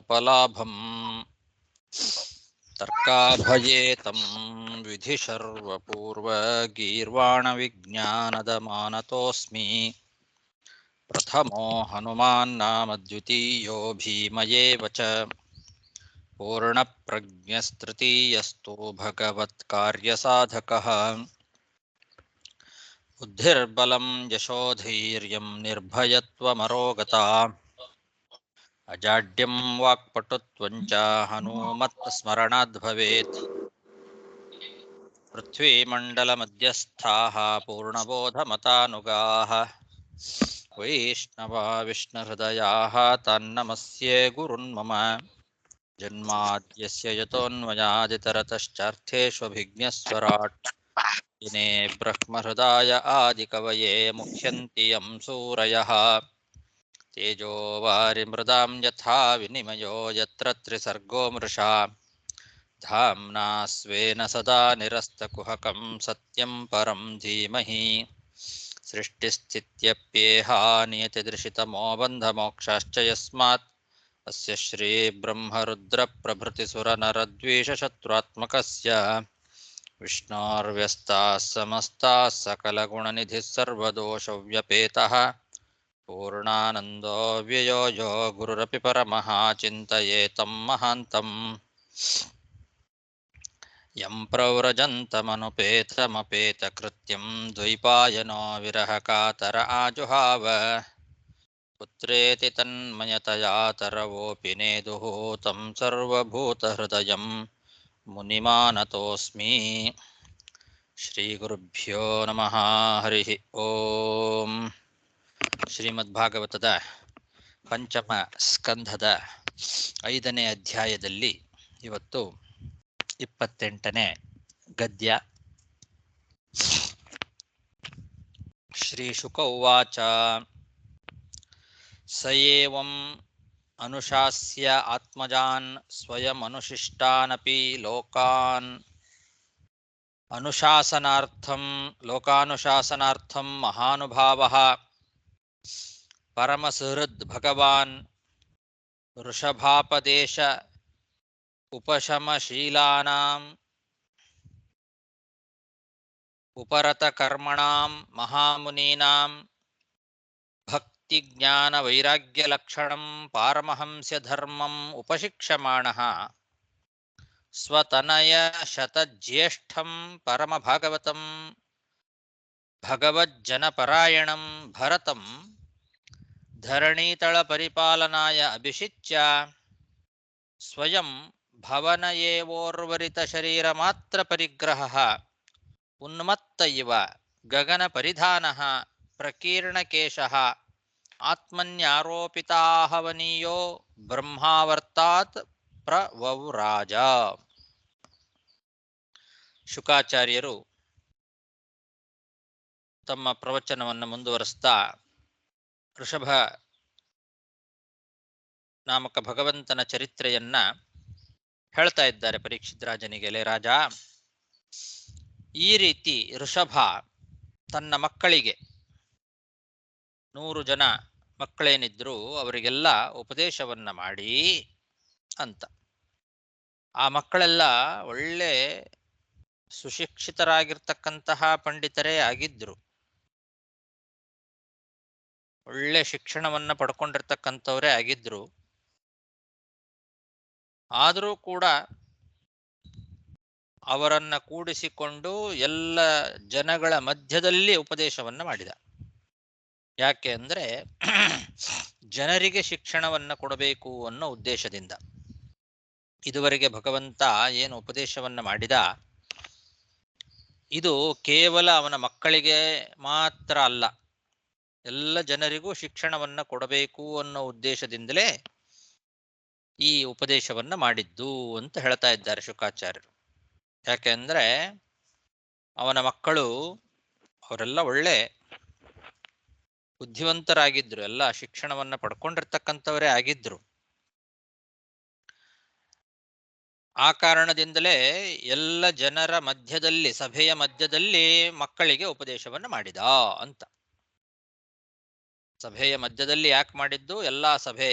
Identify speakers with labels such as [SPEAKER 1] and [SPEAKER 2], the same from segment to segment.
[SPEAKER 1] ತಪಲಾಭಂ ತರ್ಕಾಭಯೇತಂ ವಿಧಿ ಸರ್ವಪೂರ್ವ ಗೀರ್ವಾಣ ವಿಜ್ಞಾನದ ಮಾನತೋಸ್ಮಿ ಪ್ರಥಮೋ ಹನುಮಾನ್ ನಾಮ ದ್ವಿತೀಯೋ ಭೀಮಯೇವ ಚ ಪೂರ್ಣಪ್ರಜ್ಞಸ್ತೃತೀಯಸ್ತು ಭಗವತ್ ಕಾರ್ಯಸಾಧಕಃ ಬುದ್ಧಿರ್ಬಲಂ ಯಶೋಧೈರ್ಯಂ ನಿರ್ಭಯತ್ವಮರೋಗತಾ ಅಜಾಡ್ಯಂ ವಾಕ್ಪಟುತ್ವಂಚ ಹನುಮತ್ ಸ್ಮರಣಾದ್ ಭವೇತ್ ಪೃಥ್ವೀಮಂಡಲಮಧ್ಯಸ್ಥಾಃ ಪೂರ್ಣಬೋಧಮತಾನುಗಾಃ ವೈಷ್ಣವಾ ವಿಷ್ಣುಹೃದಯಾಃ ತನ್ನಮಸ್ಯೆ ಗುರುನ್ಮಮ ಜನ್ಮಾದ್ಯಸ್ಯ ಯತೋನ್ಮಯಾದಿತರತಶ್ಚಾರ್ಥೇಷ್ವಭಿಜ್ಞಸ್ವರಾಟ್ ದಿನೇ ಬ್ರಹ್ಮಹೃದಾಯ ಆದಿಕವಯೇ ಮುಹ್ಯಂತಿ ಯಂ ಸೂರಯಃ ತೇಜೋ ವಾರಿಮೃದಾಂ ಯಥಾ ವಿನಿಮಯೋ ಯತ್ರ ತ್ರಿಸರ್ಗೋ ಮೃಷಾ ಧಾಮ್ನಾ ಸ್ವೇನ ಸದಾ ನಿರಸ್ತಕುಹಕಂ ಸತ್ಯಂ ಪರಂ ಧೀಮಹಿ ಸೃಷ್ಟಿಸ್ಥಿತ್ಯಪ್ಯೇಹಾ ನಿಯತಿದೃಶಿತಮೋ ಬಂಧಮೋಕ್ಷಾಶ್ಚ ಯಸ್ಮಾತ್ ಅಸ್ಯ ಶ್ರೀ ಬ್ರಹ್ಮರುದ್ರ ಪ್ರಭೃತಿಸುರನರದ್ವೇಷಶತ್ರುತ್ಮಕಸ್ಯ ವಿಷ್ಣೋರ್ವ್ಯಸ್ತಾಃ ಸಮಸ್ತಾಃ ಸಕಲಗುಣನಿಧಿಃ ಸರ್ವದೋಷವ್ಯಪೇತಃ ಪೂರ್ಣಾನಂದೋ ವ್ಯಯೋ ಯೋ ಗುರುರಪಿ ಪರಮಃ ಚಿಂತಯೇತಂ ಮಹಾಂತಂ ಯಂ ಪ್ರವ್ರಜन्तಮನುಪೇತಮಪೇತಕೃತ್ಯಂ ದ್ವೈಪಾಯನೋ ವಿರಹಕಾತರ ಆಜುಹಾವ ಪುತ್ರೇತಿ ತನ್ಮಯತಯಾ ತರವೋಪಿ ನೇದುಃ तं ಸರ್ವಭೂತಹೃದಯಂ ಮುನಿಮಾನತೋಸ್ಮಿ. ಶ್ರೀಗುರುಭ್ಯೋ ನಮಃ. ಹರಿ ಓಂ. ಶ್ರೀಮದ್ಭಾಗವತದ ಪಂಚಮ ಸ್ಕಂಧದ 5ನೇ ಅಧ್ಯಾಯದಲ್ಲಿ ಇವತ್ತು 28ನೇ ಗದ್ಯ. ಶ್ರೀ ಶುಕ ಉವಾಚ ಸ ಏವಂ ಅನುಶಾಸ್ಯ ಆತ್ಮಜಾನ್ ಸ್ವಯಂ ಅನುಶಿಷ್ಟಾನಪಿ ಲೋಕಾನ್ ಲೋಕಾನುಶಾಸನಾರ್ಥಂ ಮಹಾನುಭಾವಃ ಪರಮಸುಹೃದ್ ಭಗವಾನ್ ವೃಷಭಾಪದೇಶ ಉಪಶಮಶೀಲಾನಾಂ ಉಪರತಕರ್ಮಣಾಂ ಮಹಾಮುನೀನಾಂ ಭಕ್ತಿಜ್ಞಾನವೈರಾಗ್ಯಲಕ್ಷಣಂ ಪಾರಮಹಂಸ್ಯಧರ್ಮಂ ಉಪಶಿಕ್ಷಮಾಣಃ ಸ್ವತನಯ ಶತಜ್ಯೇಷ್ಠಂ ಪರಮಭಾಗವತಂ ಭಗವಜ್ಜನಪರಾಯಣಂ ಭರತಂ ಧರಣೀತಳ ಪರಿಪಾಲನಾಯ ಅಭಿಷಿಚ್ಯ ಸ್ವಯಂ ಭವನ ಏವೋರ್ವರಿತ ಶರೀರ ಮಾತ್ರ ಪರಿಗ್ರಹಃ ಉನ್ಮತ್ತ ಇವ ಗಗನ ಪರಿಧಾನಃ ಪ್ರಕೀರ್ಣಕೇಶಃ ಆತ್ಮನ್ಯಾರೋಪಿತಾಹವನೀಯೋ ಬ್ರಹ್ಮಾವರ್ತಾತ್ ಪ್ರವವ್ರಾಜ. ಶುಕಾಚಾರ್ಯರು ತಮ್ಮ ಪ್ರವಚನವನ್ನು ಮುಂದುವರಿಸ್ತಾ ಋಷಭ ನಾಮಕ ಭಗವಂತನ ಚರಿತ್ರೆಯನ್ನ ಹೇಳ್ತಾ ಇದ್ದಾರೆ ಪರೀಕ್ಷಿತ್ ರಾಜನಿಗೆ. ಲೇ ರಾಜ, ಈ ರೀತಿ ಋಷಭ ತನ್ನ ಮಕ್ಕಳಿಗೆ 100 ಜನ ಮಕ್ಕಳೇನಿದ್ರು ಅವರಿಗೆಲ್ಲ ಉಪದೇಶವನ್ನ ಮಾಡಿ ಅಂತ. ಆ ಮಕ್ಕಳೆಲ್ಲ ಒಳ್ಳೆ ಸುಶಿಕ್ಷಿತರಾಗಿರ್ತಕ್ಕಂತಹ ಪಂಡಿತರೇ ಆಗಿದ್ರು, ಒಳ್ಳೆ ಶಿಕ್ಷಣವನ್ನ ಪಡ್ಕೊಂಡಿರ್ತಕ್ಕಂಥವರೇ ಆಗಿದ್ರು. ಆದರೂ ಕೂಡ ಅವರನ್ನ ಕೂಡಿಸಿಕೊಂಡು ಎಲ್ಲ ಜನಗಳ ಮಧ್ಯದಲ್ಲಿ ಉಪದೇಶವನ್ನ ಮಾಡಿದ. ಯಾಕೆ ಅಂದ್ರೆ ಜನರಿಗೆ ಶಿಕ್ಷಣವನ್ನ ಕೊಡಬೇಕು ಅನ್ನೋ ಉದ್ದೇಶದಿಂದ. ಇದುವರೆಗೆ ಭಗವಂತ ಏನು ಉಪದೇಶವನ್ನ ಮಾಡಿದ, ಇದು ಕೇವಲ ಅವನ ಮಕ್ಕಳಿಗೆ ಮಾತ್ರ ಅಲ್ಲ, ಎಲ್ಲ ಜನರಿಗೂ ಶಿಕ್ಷಣವನ್ನ ಕೊಡಬೇಕು ಅನ್ನೋ ಉದ್ದೇಶದಿಂದಲೇ ಈ ಉಪದೇಶವನ್ನ ಮಾಡಿದ್ದು ಅಂತ ಹೇಳ್ತಾ ಇದ್ದಾರೆ ಶುಕಾಚಾರ್ಯರು. ಯಾಕೆಂದ್ರೆ ಅವನ ಮಕ್ಕಳು ಅವರೆಲ್ಲ ಒಳ್ಳೆ ಬುದ್ಧಿವಂತರಾಗಿದ್ರು, ಎಲ್ಲ ಶಿಕ್ಷಣವನ್ನ ಪಡ್ಕೊಂಡಿರ್ತಕ್ಕಂಥವರೇ ಆಗಿದ್ರು. ಆ ಕಾರಣದಿಂದಲೇ ಎಲ್ಲ ಜನರ ಮಧ್ಯದಲ್ಲಿ, ಸಭೆಯ ಮಧ್ಯದಲ್ಲಿ ಮಕ್ಕಳಿಗೆ ಉಪದೇಶವನ್ನ ಮಾಡಿದ ಅಂತ. ಸಭೆಯ ಮಧ್ಯದಲ್ಲಿ ಯಾಕೆ ಮಾಡಿದ್ದು? ಎಲ್ಲ ಸಭೆ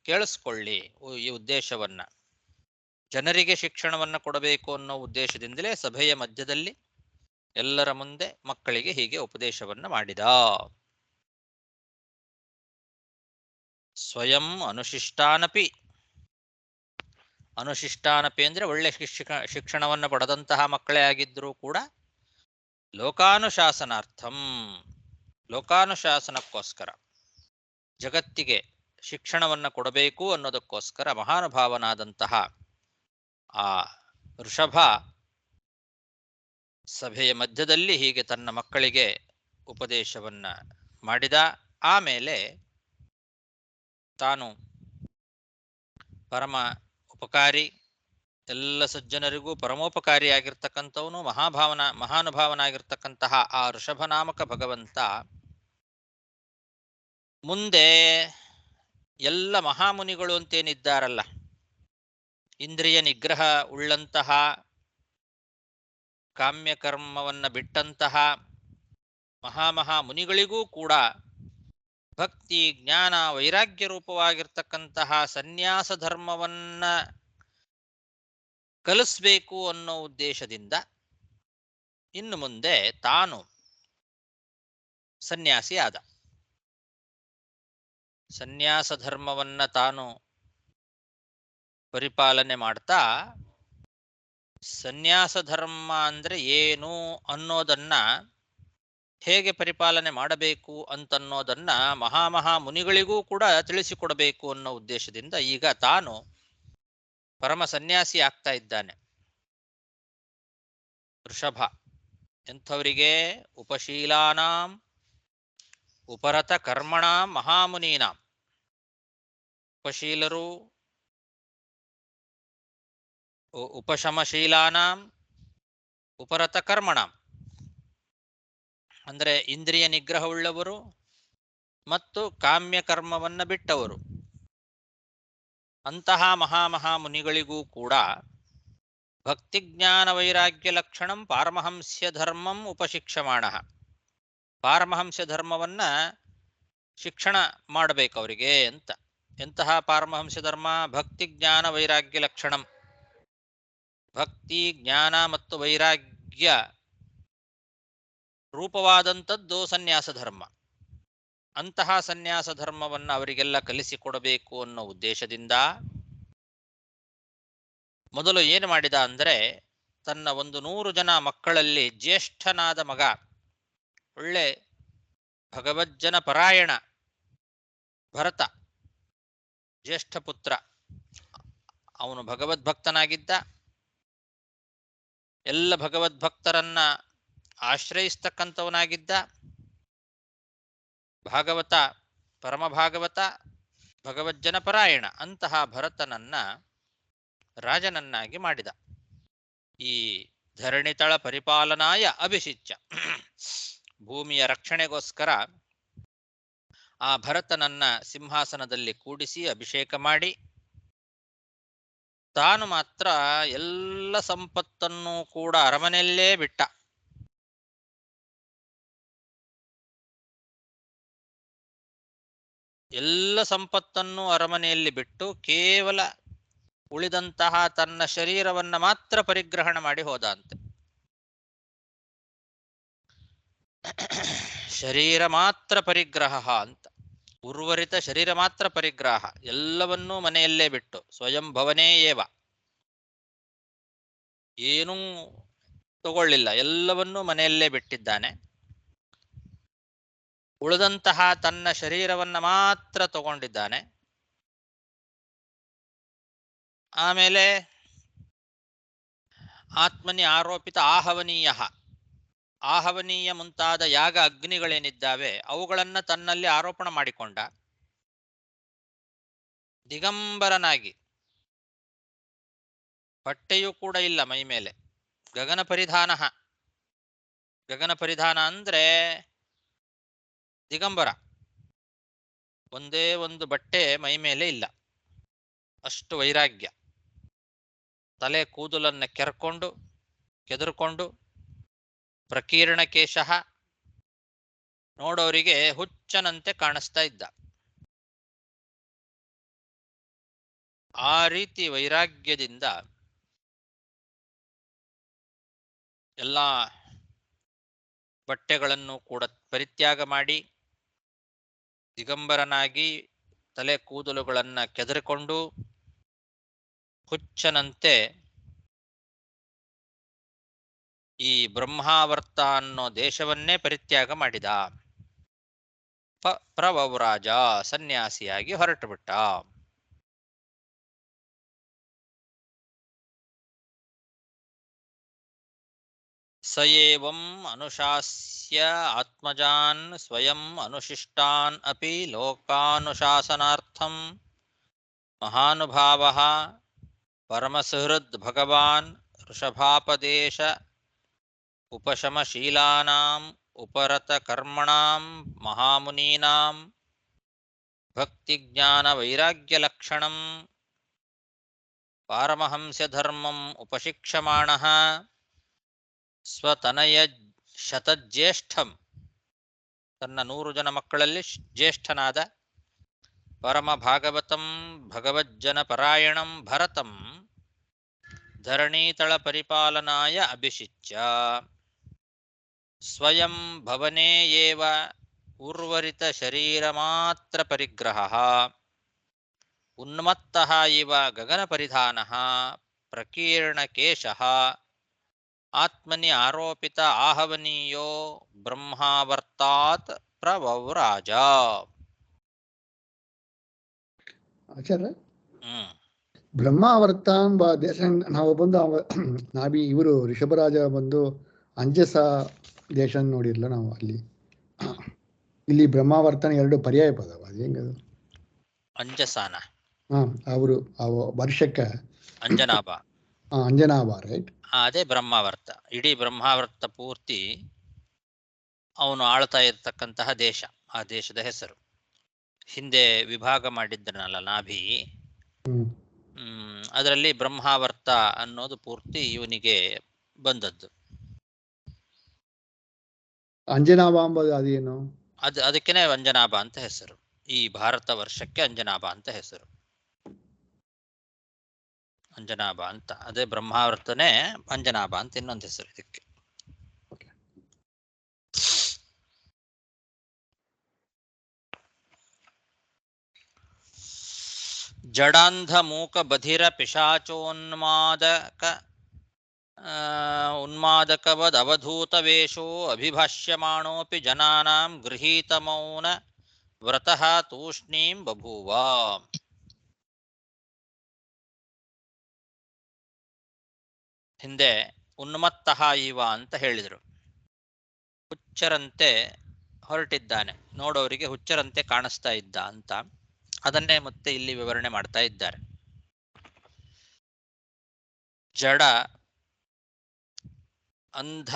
[SPEAKER 1] ಕೇಳಿಸ್ಕೊಳ್ಳಿ ಈ ಉದ್ದೇಶವನ್ನ. ಜನರಿಗೆ ಶಿಕ್ಷಣವನ್ನ ಕೊಡಬೇಕು ಅನ್ನೋ ಉದ್ದೇಶದಿಂದಲೇ ಸಭೆಯ ಮಧ್ಯದಲ್ಲಿ ಎಲ್ಲರ ಮುಂದೆ ಮಕ್ಕಳಿಗೆ ಹೀಗೆ ಉಪದೇಶವನ್ನ ಮಾಡಿದ. ಸ್ವಯಂ ಅನುಶಿಷ್ಟಾನಪಿ. ಅನುಶಿಷ್ಟಾನಪಿ ಅಂದ್ರೆ ಒಳ್ಳೆ ಶಿಕ್ಷಣವನ್ನ ಪಡೆದಂತಹ ಮಕ್ಕಳೇ ಆಗಿದ್ರೂ ಕೂಡ ಲೋಕಾನುಶಾಸನಾರ್ಥಂ, ಲೋಕಾನುಶಾಸನಕ್ಕೋಸ್ಕರ, ಜಗತ್ತಿಗೆ ಶಿಕ್ಷಣವನ್ನ ಕೊಡಬೇಕು ಅನ್ನೋದಕ್ಕೋಸ್ಕರ ಮಹಾನುಭಾವನಾದಂತಹ ಆ ಋಷಭ ಸಭೆಯ ಮಧ್ಯದಲ್ಲಿ ಹೀಗೆ ತನ್ನ ಮಕ್ಕಳಿಗೆ ಉಪದೇಶವನ್ನ ಮಾಡಿದ. ಆಮೇಲೆ ತಾನು ಪರಮ ಉಪಕಾರಿ, ಎಲ್ಲ ಸಜ್ಜನರಿಗೂ ಪರಮೋಪಕಾರಿಯಾಗಿರ್ತಕ್ಕಂಥವನು ಮಹಾನುಭಾವನಾಗಿರ್ತಕ್ಕಂತಹ ಆ ಋಷಭನಾಮಕ ಭಗವಂತ ಮುಂದೆ ಎಲ್ಲ ಮಹಾಮುನಿಗಳು ಅಂತೇನಿದ್ದಾರಲ್ಲ, ಇಂದ್ರಿಯ ನಿಗ್ರಹ ಉಳ್ಳಂತಹ, ಕಾಮ್ಯಕರ್ಮವನ್ನ ಬಿಟ್ಟಂತಹ ಮಹಾಮಹಾಮುನಿಗಳಿಗೂ ಕೂಡ ಭಕ್ತಿ, ಜ್ಞಾನ, ವೈರಾಗ್ಯ ರೂಪವಾಗಿರ್ತಕ್ಕಂತಹ ಸನ್ಯಾಸ ಧರ್ಮವನ್ನ ಕಲಿಸ್ಬೇಕು ಅನ್ನೋ ಉದ್ದೇಶದಿಂದ ಇನ್ನು ಮುಂದೆ ತಾನು ಸನ್ಯಾಸಿ ಆದ. ಸನ್ಯಾಸ ಧರ್ಮವನ್ನ ತಾನು ಪರಿಪಾಲನೆ ಮಾಡ್ತಾ, ಸನ್ಯಾಸ ಧರ್ಮ ಅಂದ್ರೆ ಏನು ಅನ್ನೋದನ್ನ, ಹೇಗೆ ಪರಿಪಾಲನೆ ಮಾಡಬೇಕು ಅಂತನ್ನೋದನ್ನ ಮುನಿಗಳಿಗೂ ಕೂಡ ತಿಳಿಸಿಕೊಡಬೇಕು ಅನ್ನೋ ಉದ್ದೇಶದಿಂದ ಈಗ ತಾನು ಪರಮ ಸನ್ಯಾಸಿ ಆಗ್ತಾ ಇದ್ದಾನೆ. ಋಷಭ ಎಂಥವರಿಗೆ? ಉಪಶೀಲಾನಾಂ ಉಪರತ ಕರ್ಮಣಾಂ ಮಹಾಮುನೀನಾಂ. ಉಪಶೀಲರು, ಉಪಶಮಶೀಲಾನಾಂ ಉಪರತ ಕರ್ಮಣಾಂ ಅಂದರೆ ಇಂದ್ರಿಯ ನಿಗ್ರಹವುಳ್ಳವರು ಮತ್ತು ಕಾಮ್ಯ ಕರ್ಮವನ್ನ ಬಿಟ್ಟವರು. ಅಂತಹ ಮಹಾಮುನಿಗಳಿಗೂ ಕೂಡ ಭಕ್ತಿಜ್ಞಾನ ವೈರಾಗ್ಯ ಲಕ್ಷಣಂ ಪಾರಮಹಂಸ್ಯ ಧರ್ಮಂ ಉಪಶಿಕ್ಷಮಾಣ. ಪಾರಮಹಂಸ್ಯ ಧರ್ಮವನ್ನ ಶಿಕ್ಷಣ ಮಾಡಬೇಕು ಅವರಿಗೆ ಅಂತ. ಎಂತಹ ಪಾರಮಹಂಸ್ಯ ಧರ್ಮ? ಭಕ್ತಿ ಜ್ಞಾನ ವೈರಾಗ್ಯ ಲಕ್ಷಣಂ. ಭಕ್ತಿ, ಜ್ಞಾನ ಮತ್ತು ವೈರಾಗ್ಯ ರೂಪವಾದಂಥದ್ದು ಸನ್ಯಾಸ ಧರ್ಮ. ಅಂತಹ ಸನ್ಯಾಸ ಧರ್ಮವನ್ನು ಅವರಿಗೆಲ್ಲ ಕಲಿಸಿಕೊಡಬೇಕು ಅನ್ನೋ ಉದ್ದೇಶದಿಂದ ಮೊದಲು ಏನು ಮಾಡಿದ ಅಂದರೆ, ತನ್ನ 100 ಜನ ಮಕ್ಕಳಲ್ಲಿ ಜ್ಯೇಷ್ಠನಾದ ಮಗ, ಒಳ್ಳೆ ಭಗವಜ್ಜನ ಪರಾಯಣ ಭರತ, ಜ್ಯೇಷ್ಠ ಪುತ್ರ, ಅವನು ಭಗವದ್ಭಕ್ತನಾಗಿದ್ದ. ಎಲ್ಲ ಭಗವದ್ಭಕ್ತರನ್ನ ಆಶ್ರಯಿಸ್ತಕ್ಕಂಥವನಾಗಿದ್ದ. ಭಾಗವತ, ಪರಮ ಭಾಗವತ, ಭಗವಜ್ಜನ ಪರಾಯಣ ಅಂತಹ ಭರತನನ್ನ ರಾಜನನ್ನಾಗಿ ಮಾಡಿದ. ಈ ಧರಣಿತಳ ಪರಿಪಾಲನಾಯ ಅಭಿಷಿಚ್ಯ, ಭೂಮಿಯ ರಕ್ಷಣೆಗೋಸ್ಕರ ಆ ಭರತನನ್ನ ಸಿಂಹಾಸನದಲ್ಲಿ ಕೂಡಿಸಿ ಅಭಿಷೇಕ ಮಾಡಿ, ತಾನು ಮಾತ್ರ ಎಲ್ಲ ಸಂಪತ್ತನ್ನು ಕೂಡ ಅರಮನೆಯಲ್ಲೇ ಬಿಟ್ಟ. ಎಲ್ಲ ಸಂಪತ್ತನ್ನು ಅರಮನೆಯಲ್ಲಿ ಬಿಟ್ಟು ಕೇವಲ ಉಳಿದಂತಹ ತನ್ನ ಶರೀರವನ್ನ ಮಾತ್ರ ಪರಿಗ್ರಹಣ ಮಾಡಿ ಹೋದ ಅಂತೆ. ಶರೀರ ಮಾತ್ರ ಪರಿಗ್ರಹ ಅಂತ, ಉರ್ವರಿತ ಶರೀರ ಮಾತ್ರ ಪರಿಗ್ರಹ, ಎಲ್ಲವನ್ನೂ ಮನೆಯಲ್ಲೇ ಬಿಟ್ಟು ಸ್ವಯಂ ಭವನೇ ಏವ, ಏನೂ ತಗೊಳ್ಳಿಲ್ಲ, ಎಲ್ಲವನ್ನೂ ಮನೆಯಲ್ಲೇ ಬಿಟ್ಟಿದ್ದಾನೆ. ಉಳಿದಂತಹ ತನ್ನ ಶರೀರವನ್ನ ಮಾತ್ರ ತಗೊಂಡಿದ್ದಾನೆ. ಆಮೇಲೆ ಆತ್ಮನಿ ಆರೋಪಿತ ಆಹವನೀಯ, ಆಹವನೀಯ ಮುಂತಾದ ಯಾಗ ಅಗ್ನಿಗಳೇನಿದ್ದಾವೆ ಅವುಗಳನ್ನ ತನ್ನಲ್ಲಿ ಆರೋಪಣ ಮಾಡಿಕೊಂಡ. ದಿಗಂಬರನಾಗಿ, ಬಟ್ಟೆಯೂ ಕೂಡ ಇಲ್ಲ ಮೈ ಮೇಲೆ, ಗಗನ ಪರಿಧಾನ. ಗಗನ ಪರಿಧಾನ ಅಂದ್ರೆ ದಿಗಂಬರ, ಒಂದೇ ಒಂದು ಬಟ್ಟೆ ಮೈ ಮೇಲೆ ಇಲ್ಲ, ಅಷ್ಟು ವೈರಾಗ್ಯ. ತಲೆ ಕೂದಲನ್ನ ಕೆದರ್ಕೊಂಡು ಪ್ರಕೀರ್ಣ ಕೇಶ, ನೋಡೋರಿಗೆ ಹುಚ್ಚನಂತೆ ಕಾಣಿಸ್ತಾ ಇದ್ದ. ಆ ರೀತಿ ವೈರಾಗ್ಯದಿಂದ ಎಲ್ಲ ಬಟ್ಟೆಗಳನ್ನು ಕೂಡ ಪರಿತ್ಯಾಗ ಮಾಡಿ ದಿಗಂಬರನಾಗಿ ತಲೆ ಕೂದಲುಗಳನ್ನು ಕೆದರಿಕೊಂಡು ಹುಚ್ಚನಂತೆ ಈ ಬ್ರಹ್ಮಾವರ್ತ ಅನ್ನೋ ದೇಶವನ್ನೇ ಪರಿತ್ಯಾಗ ಮಾಡಿದ. ಪ್ರವವ್ರಾಜ ಸನ್ಯಾಸಿಯಾಗಿ ಹೊರಟು ಬಿಟ್ಟ. ಸಯೇವಂ ಅನುಶಾಸ್ಯ ಆತ್ಮಜಾನ್ ಸ್ವಯಂ ಅನುಶಿಷ್ಟಾನ್ ಅಪಿ ಲೋಕಾನುಶಾಸನಾರ್ಥಂ ಮಹಾನುಭಾವಃ ಪರಮಸುಹೃದ್ ಭಗವಾನ್ ಋಷಭಾಪದೇಶ ಉಪಶಮಶೀಲಾನಾಂ ಉಪರತ ಕರ್ಮಣಾಂ ಮಹಾಮುನೀನಾಂ ಭಕ್ತಿಜ್ಞಾನ ವೈರಾಗ್ಯಲಕ್ಷಣಂ ಪಾರಮಹಂಸ್ಯಧರ್ಮಂ ಉಪಶಿಕ್ಷಮಾಣಃ ಸ್ವತನಯ ಶತಜ್ಯೇಷ್ಠಂ ತನ್ನ 100 ಜನ ಮಕ್ಕಳಲ್ಲಿ ಜ್ಯೇಷ್ಠನಾದ ಪರಮ ಭಾಗವತಂ ಭಗವಜ್ಜನ ಪರಾಯಣಂ ಭರತಂ ಧರಣೀತಳ ಪರಿಪಾಲನಾಯ ಅಭಿಷಿಚ್ಯ ಸ್ವಯಂ ಭವನೇ ಏವ ಉರ್ವರಿತ ಶರೀರ ಮಾತ್ರ ಪರಿಗ್ರಹಃ ಉನ್ಮತ್ತಃ ಇವ ಗಗನ ಪರಿಧಾನಃ ಪ್ರಕೀರ್ಣ ಕೇಶಃ ಆತ್ಮನಿ ಆರೋಪಿತ ಆಹವನೀಯೋ ಬ್ರಹ್ಮಾವರ್ತಾತ್ ಪ್ರವವ್ರಾಜ.
[SPEAKER 2] ಆಚಾರ್ಯ, ಬ್ರಹ್ಮಾವರ್ತ ಎಂಬ ದೇಶ ನಾವು ಬಂದು ನಾವಿ ಇವರು ಋಷಭರಾಜ ಬಂದು ಅಂಜಸ ದೇಶ ನೋಡಿರ್ಲ ನಾವು ಅಲ್ಲಿ. ಇಲ್ಲಿ ಬ್ರಹ್ಮಾವರ್ತನ 2 ಪರ್ಯಾಯ ಪದವ, ಅದು ಹೆಂಗದು?
[SPEAKER 1] ಅಂಜಸಾನ
[SPEAKER 2] ಅವರು ವರ್ಷಕ್ಕೆ
[SPEAKER 1] ಅಂಜನಾಭ.
[SPEAKER 2] ಅಂಜನಾಭ, ರೈಟ್?
[SPEAKER 1] ಅದೇ ಬ್ರಹ್ಮಾವರ್ತ. ಇಡೀ ಬ್ರಹ್ಮಾವರ್ತ ಪೂರ್ತಿ ಅವನು ಆಳ್ತಾ ಇರತಕ್ಕಂತಹ ದೇಶ, ಆ ದೇಶದ ಹೆಸರು. ಹಿಂದೆ ವಿಭಾಗ ಮಾಡಿದ್ದನಲ್ಲ ನಾಭಿ, ಅದರಲ್ಲಿ ಬ್ರಹ್ಮಾವರ್ತ ಅನ್ನೋದು ಪೂರ್ತಿ ಇವನಿಗೆ ಬಂದದ್ದು.
[SPEAKER 2] ಅಂಜನಾಭ ಎಂಬುದು ಅದೇನು?
[SPEAKER 1] ಅದಕ್ಕೇನೆ ಅಂಜನಾಭ ಅಂತ ಹೆಸರು. ಈ ಭಾರತ ವರ್ಷಕ್ಕೆ ಅಂಜನಾಭ ಅಂತ ಹೆಸರು. ಅಂಜನಾಭ ಅಂತ, ಅದೇ ಬ್ರಹ್ಮಾವರ್ತನೇ ಅಂಜನಾಭ ಅಂತ ಇನ್ನೊಂದು ಹೆಸರು ಇದಕ್ಕೆ. ಜಡಾಂಧ ಮೂಕ ಬಧಿರ ಉನ್ಮಾದಕವದ್ ಅವಧೂತ ವೇಷೋ ಅಭಿಭಾಷ್ಯಮಾಣೋಪಿ ಜನಾನಾಂ ಗೃಹೀತ ಮೌನ ವ್ರತಃ ತೂಷ್ಣೀಂ ಬಭೂವ. ಹಿಂದೆ ಉನ್ಮತ್ತಃ ಇವ ಅಂತ ಹೇಳಿದರು. ಹುಚ್ಚರಂತೆ ಹೊರಟಿದ್ದಾನೆ, ನೋಡೋರಿಗೆ ಹುಚ್ಚರಂತೆ ಕಾಣಿಸ್ತಾ ಇದ್ದ ಅಂತ. ಅದನ್ನೇ ಮತ್ತೆ ಇಲ್ಲಿ ವಿವರಣೆ ಮಾಡ್ತಾ ಇದ್ದಾರೆ. ಜಡ, ಅಂಧ,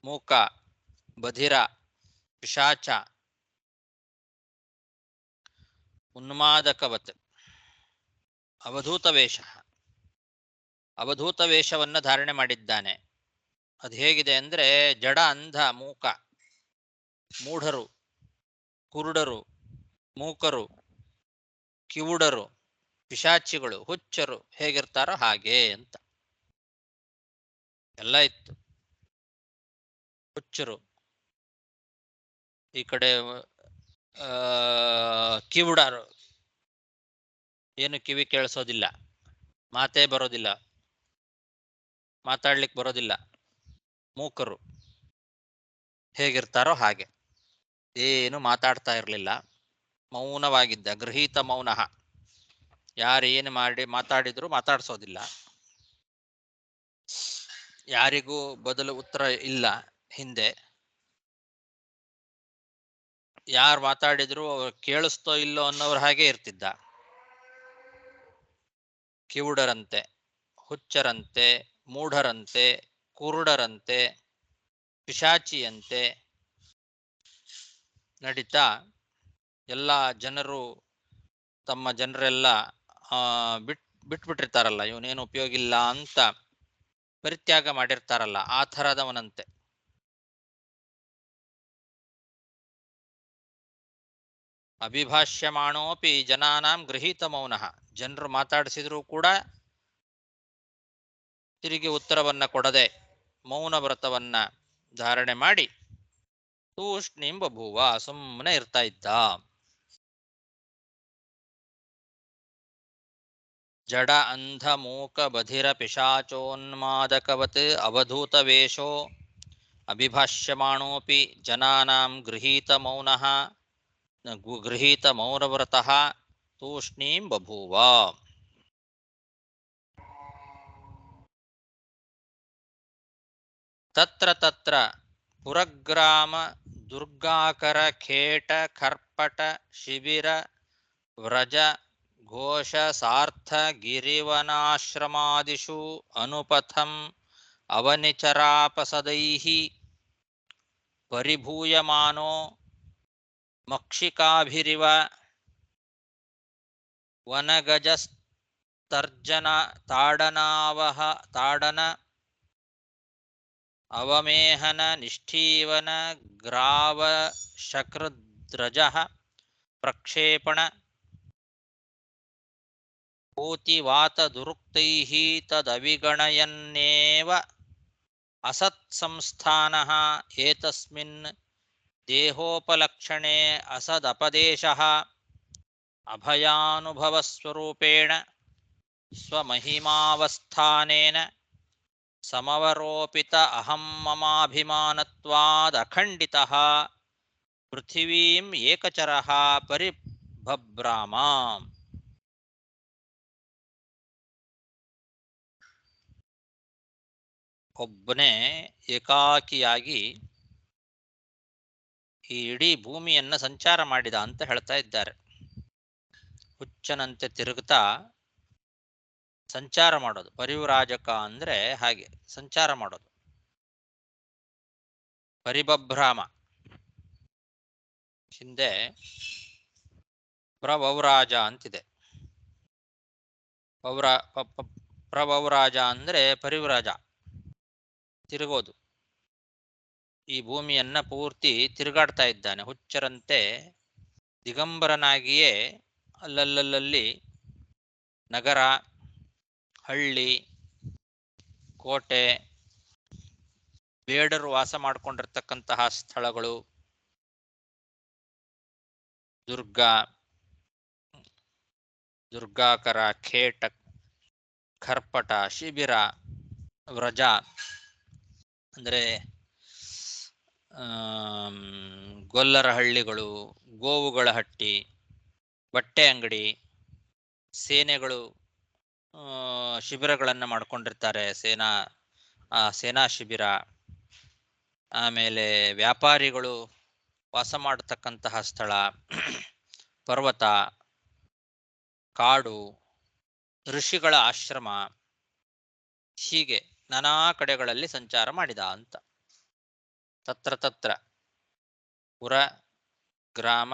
[SPEAKER 1] ಮೂಕ, ಬಧಿರ, ಪಿಶಾಚ, ಉನ್ಮಾದಕವತ್, ಅವಧೂತ ವೇಷ, ಅವಧೂತ ವೇಷವನ್ನು ಧಾರಣೆ ಮಾಡಿದ್ದಾನೆ. ಅದು ಹೇಗಿದೆ ಅಂದ್ರೆ, ಜಡ, ಅಂಧ, ಮೂಕ, ಮೂಢರು, ಕುರುಡರು, ಮೂಕರು, ಕಿವುಡರು, ಪಿಶಾಚಿಗಳು, ಹುಚ್ಚರು ಹೇಗಿರ್ತಾರೋ ಹಾಗೆ ಅಂತ ಎಲ್ಲ ಇತ್ತು. ಹುಚ್ಚರು, ಈ ಕಡೆ ಕಿವುಡರು, ಏನು ಕಿವಿ ಕೇಳಿಸೋದಿಲ್ಲ, ಮಾತೇ ಬರೋದಿಲ್ಲ, ಮಾತಾಡ್ಲಿಕ್ಕೆ ಬರೋದಿಲ್ಲ. ಮೂಕರು ಹೇಗಿರ್ತಾರೋ ಹಾಗೆ, ಏನು ಮಾತಾಡ್ತಾ ಇರಲಿಲ್ಲ, ಮೌನವಾಗಿದ್ದ. ಗೃಹೀತ ಮೌನಃ, ಯಾರೇನು ಮಾತಾಡಿದ್ರು ಮಾತಾಡ್ಸೋದಿಲ್ಲ, ಯಾರಿಗೂ ಬದಲು ಉತ್ತರ ಇಲ್ಲ. ಹಿಂದೆ ಯಾರು ಮಾತಾಡಿದ್ರು ಅವ್ರು ಕೇಳಿಸ್ತೋ ಇಲ್ಲೋ ಅನ್ನೋರು ಹಾಗೆ ಇರ್ತಿದ್ದ. ಕಿವುಡರಂತೆ, ಹುಚ್ಚರಂತೆ, ಮೂಢರಂತೆ, ಕುರುಡರಂತೆ, ಪಿಶಾಚಿಯಂತೆ ನಡೀತಾ ಎಲ್ಲ ಜನರು ತಮ್ಮ ಜನರೆಲ್ಲ ಬಿಟ್ಬಿಟ್ಟಿರ್ತಾರಲ್ಲ, ಇವನೇನು ಉಪಯೋಗ ಇಲ್ಲ ಅಂತ ಪರಿತ್ಯಾಗ ಮಾಡಿರ್ತಾರಲ್ಲ, ಆ ಥರದವನಂತೆ. ಅಭಿಭಾಷ್ಯಮಾಣೋಪಿ ಜನಾನಾಂ ಗೃಹೀತ ಮೌನಃ, ಜನರು ಮಾತಾಡಿಸಿದ್ರೂ ಕೂಡ ತಿರುಗಿ ಉತ್ತರವನ್ನ ಕೊಡದೆ ಮೌನ ವ್ರತವನ್ನ ಧಾರಣೆ ಮಾಡಿ ತೂಷ್ಣೀಂ ಬಭೂವ, ಸುಮ್ಮನೆ ಇರ್ತಾ ಇದ್ದ. ಜಡ ಅಂಧ ಮೂಕ ಬಧಿರ ಪಿಶಾಚೋನ್ಮಾದಕವತ್ ಅವಧೂತ ವೇಷೋ ಅಭಿಭಾಷ್ಯಮಾಣೋಪಿ ಜನಾನಾಂ ಗೃಹೀತ ಮೌನಃ ಗೃಹೀತ ಮೌನವ್ರತಃ ತೂಷ್ಣೀಂ ಬಭೂವ. ತತ್ರ ತತ್ರ ಪುರಗ್ರಾಮ ದುರ್ಗಾಕರ ಖೇಟ ಖರ್ಪಟ ಶಿಬಿರ ವ್ರಜ ಘೋಷ ಸಾರ್ಥ ಗಿರಿವನಾಶ್ರಮಾದಿಷು ಅನುಪಥಂ ಅವನಿಚರಾಪಸದೈಃ ಪರಿಭೂಯಮಾನೋ ಮಕ್ಷಿಕಾಭಿರಿವ ವನಗಜಸ್ತರ್ಜನ ತಾಡನ ಅವಮೇಹನ ನಿಷ್ಠೀವನ ಗ್ರಾವ ಶಕ್ರದ್ರಜಃ ಪ್ರಕ್ಷೇಪಣ ಕೋತಿವಾತ ದುರುಕ್ತೈಃ ತದವಿಗಣಯನ್ನೇವ ಅಸತ್ಸಂಸ್ಥಾನಃ ಏತಸ್ಮಿನ್ ದೇಹೋಪಲಕ್ಷಣೆ ಅಸದಪದೇಶಃ ಅಭಯಾನುಭವಸ್ವರೂಪೇಣ ಸ್ವಮಹಿಮಾವಸ್ಥಾನೇನ ಸಮವರೋಪಿತ ಅಹಂ ಮಮಾಭಿಮಾನತ್ವಾದಖಂಡಿತಃ ಪೃಥಿವೀಂ ಏಕಚರಃ ಪರಿಭಭ್ರಾಮ. ಒಬ್ಬನೇ ಏಕಾಕಿಯಾಗಿ ಈ ಇಡೀ ಭೂಮಿಯನ್ನ ಸಂಚಾರ ಮಾಡಿದ ಅಂತ ಹೇಳ್ತಾ ಇದ್ದಾರೆ. ಹುಚ್ಚನಂತೆ ತಿರುಗುತ್ತಾ ಸಂಚಾರ ಮಾಡೋದು. ಪರಿವ್ರಾಜಕ ಅಂದ್ರೆ ಹಾಗೆ ಸಂಚಾರ ಮಾಡೋದು. ಪರಿಭಭ್ರಾಮ ಹಿಂದೆ ಪ್ರವೌರಾಜ ಅಂತಿದೆ. ಪ್ರವೌರಾಜ ಅಂದ್ರೆ ಪರಿವ್ರಾಜ, ತಿರುಗೋದು. ಈ ಭೂಮಿಯನ್ನ ಪೂರ್ತಿ ತಿರುಗಾಡ್ತಾ ಇದ್ದಾನೆ. ಹುಚ್ಚರಂತೆ ದಿಗಂಬರನಾಗಿಯೇ ಅಲ್ಲಲ್ಲಲ್ಲಿ ನಗರ, ಹಳ್ಳಿ, ಕೋಟೆ, ಬೇಡರು ವಾಸ ಮಾಡಿಕೊಂಡಿರ್ತಕ್ಕಂತಹ ಸ್ಥಳಗಳು, ದುರ್ಗಾಕರ, ಖೇಟ, ಖರ್ಪಟ, ಶಿಬಿರ, ವ್ರಜ ಅಂದರೆ ಗೊಲ್ಲರ ಹಳ್ಳಿಗಳು, ಗೋವುಗಳ ಹಟ್ಟಿ, ಬಟ್ಟೆ ಅಂಗಡಿ, ಸೇನೆಗಳು ಶಿಬಿರಗಳನ್ನು ಮಾಡ್ಕೊಂಡಿರ್ತಾರೆ. ಸೇನಾ ಶಿಬಿರ. ಆಮೇಲೆ ವ್ಯಾಪಾರಿಗಳು ವಾಸ ಮಾಡತಕ್ಕಂತಹ ಸ್ಥಳ, ಪರ್ವತ, ಕಾಡು, ಋಷಿಗಳ ಆಶ್ರಮ, ಹೀಗೆ ನಾನಾ ಕಡೆಗಳಲ್ಲಿ ಸಂಚಾರ ಮಾಡಿದ ಅಂತ. ತತ್ರ ತತ್ರ ಪುರ, ಗ್ರಾಮ,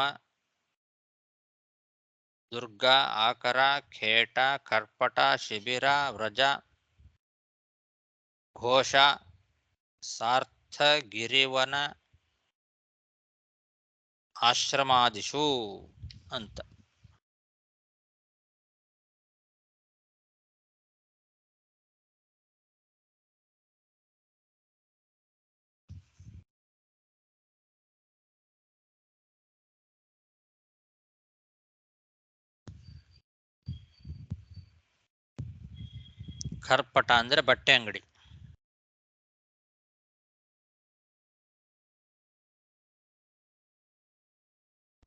[SPEAKER 1] ದುರ್ಗ, ಆಕರ, ಖೇಟ, ಕರ್ಪಟ, ಶಿಬಿರ, ವ್ರಜ, ಘೋಷ, ಸಾರ್ಥ, ಗಿರಿವನ, ಆಶ್ರಮಾದಿಷು ಅಂತ. ಖರ್ಪಟ ಅಂದ್ರೆ ಬಟ್ಟೆ ಅಂಗಡಿ.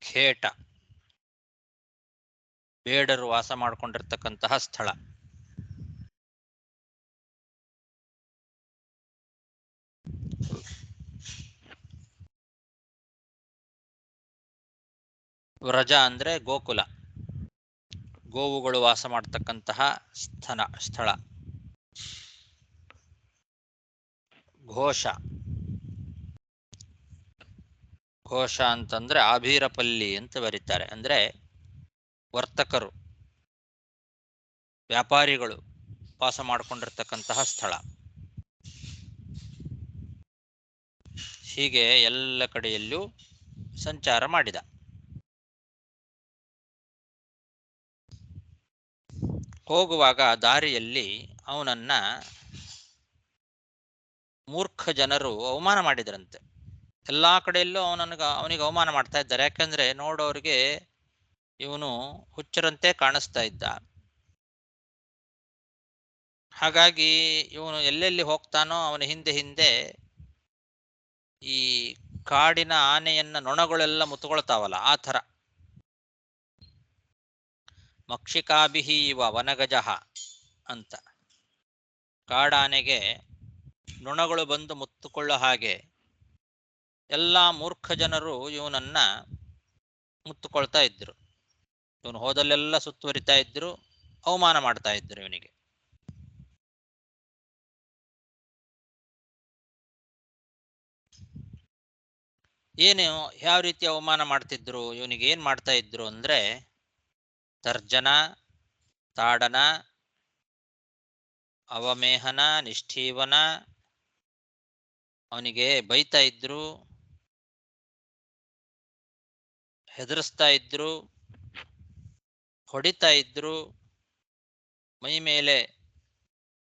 [SPEAKER 1] ಖೇಟ ಬೇಡರು ವಾಸ ಮಾಡಿಕೊಂಡಿರ್ತಕ್ಕಂತಹ ಸ್ಥಳ. ವ್ರಜ ಅಂದ್ರೆ ಗೋಕುಲ, ಗೋವುಗಳು ವಾಸ ಮಾಡತಕ್ಕಂತಹ ಸ್ಥಳ. ಘೋಷ ಅಂತಂದ್ರೆ ಆಭೀರಪಲ್ಲಿ ಅಂತ ಬರೀತಾರೆ. ಅಂದ್ರೆ ವರ್ತಕರು, ವ್ಯಾಪಾರಿಗಳು ವಾಸ ಮಾಡಿಕೊಂಡಿರ್ತಕ್ಕಂತಹ ಸ್ಥಳ. ಹೀಗೆ ಎಲ್ಲ ಕಡೆಯಲ್ಲೂ ಸಂಚಾರ ಮಾಡಿದ. ಹೋಗುವಾಗ ದಾರಿಯಲ್ಲಿ ಅವನನ್ನ ಮೂರ್ಖ ಜನರು ಅವಮಾನ ಮಾಡಿದ್ರಂತೆ. ಎಲ್ಲಾ ಕಡೆಯಲ್ಲೂ ಅವನಿಗೆ ಅವಮಾನ ಮಾಡ್ತಾ ಇದ್ದಾರೆ. ಯಾಕಂದ್ರೆ ನೋಡೋರಿಗೆ ಇವನು ಹುಚ್ಚರಂತೆ ಕಾಣಿಸ್ತಾ ಇದ್ದ. ಹಾಗಾಗಿ ಇವನು ಎಲ್ಲೆಲ್ಲಿ ಹೋಗ್ತಾನೋ ಅವನ ಹಿಂದೆ ಹಿಂದೆ ಈ ಕಾಡಿನ ಆನೆಯನ್ನ ನೊಣಗಳೆಲ್ಲ ಮುತ್ತುಕೊಳ್ತಾವಲ್ಲ ಆ ಥರ. ಮಕ್ಷಿಕಾಭಿಹಿ ಇವ ವನಗಜಃ ಅಂತ. ಕಾಡಾನೆಗೆ ನೊಣಗಳು ಬಂದು ಮುತ್ತುಕೊಳ್ಳೋ ಹಾಗೆ ಎಲ್ಲ ಮೂರ್ಖ ಜನರು ಇವನನ್ನ ಮುತ್ತುಕೊಳ್ತಾ ಇದ್ರು. ಇವನು ಹೋದಲ್ಲೆಲ್ಲ ಸುತ್ತುವರಿತಾ ಇದ್ರು, ಅವಮಾನ ಮಾಡ್ತಾ ಇದ್ರು ಇವನಿಗೆ. ಏನು ಯಾವ ರೀತಿ ಅವಮಾನ ಮಾಡ್ತಿದ್ರು, ಇವನಿಗೆ ಏನ್ ಮಾಡ್ತಾ ಇದ್ರು ಅಂದ್ರೆ ತರ್ಜನ, ತಾಡನ, ಅವಮೇಹನ, ನಿಷ್ಠೀವನ, ಅವನಿಗೆ ಬೈತಾ ಇದ್ರು, ಹೆದರಿಸ್ತಾ ಇದ್ರು, ಹೊಡಿತಾ ಇದ್ರು, ಮೈ ಮೇಲೆ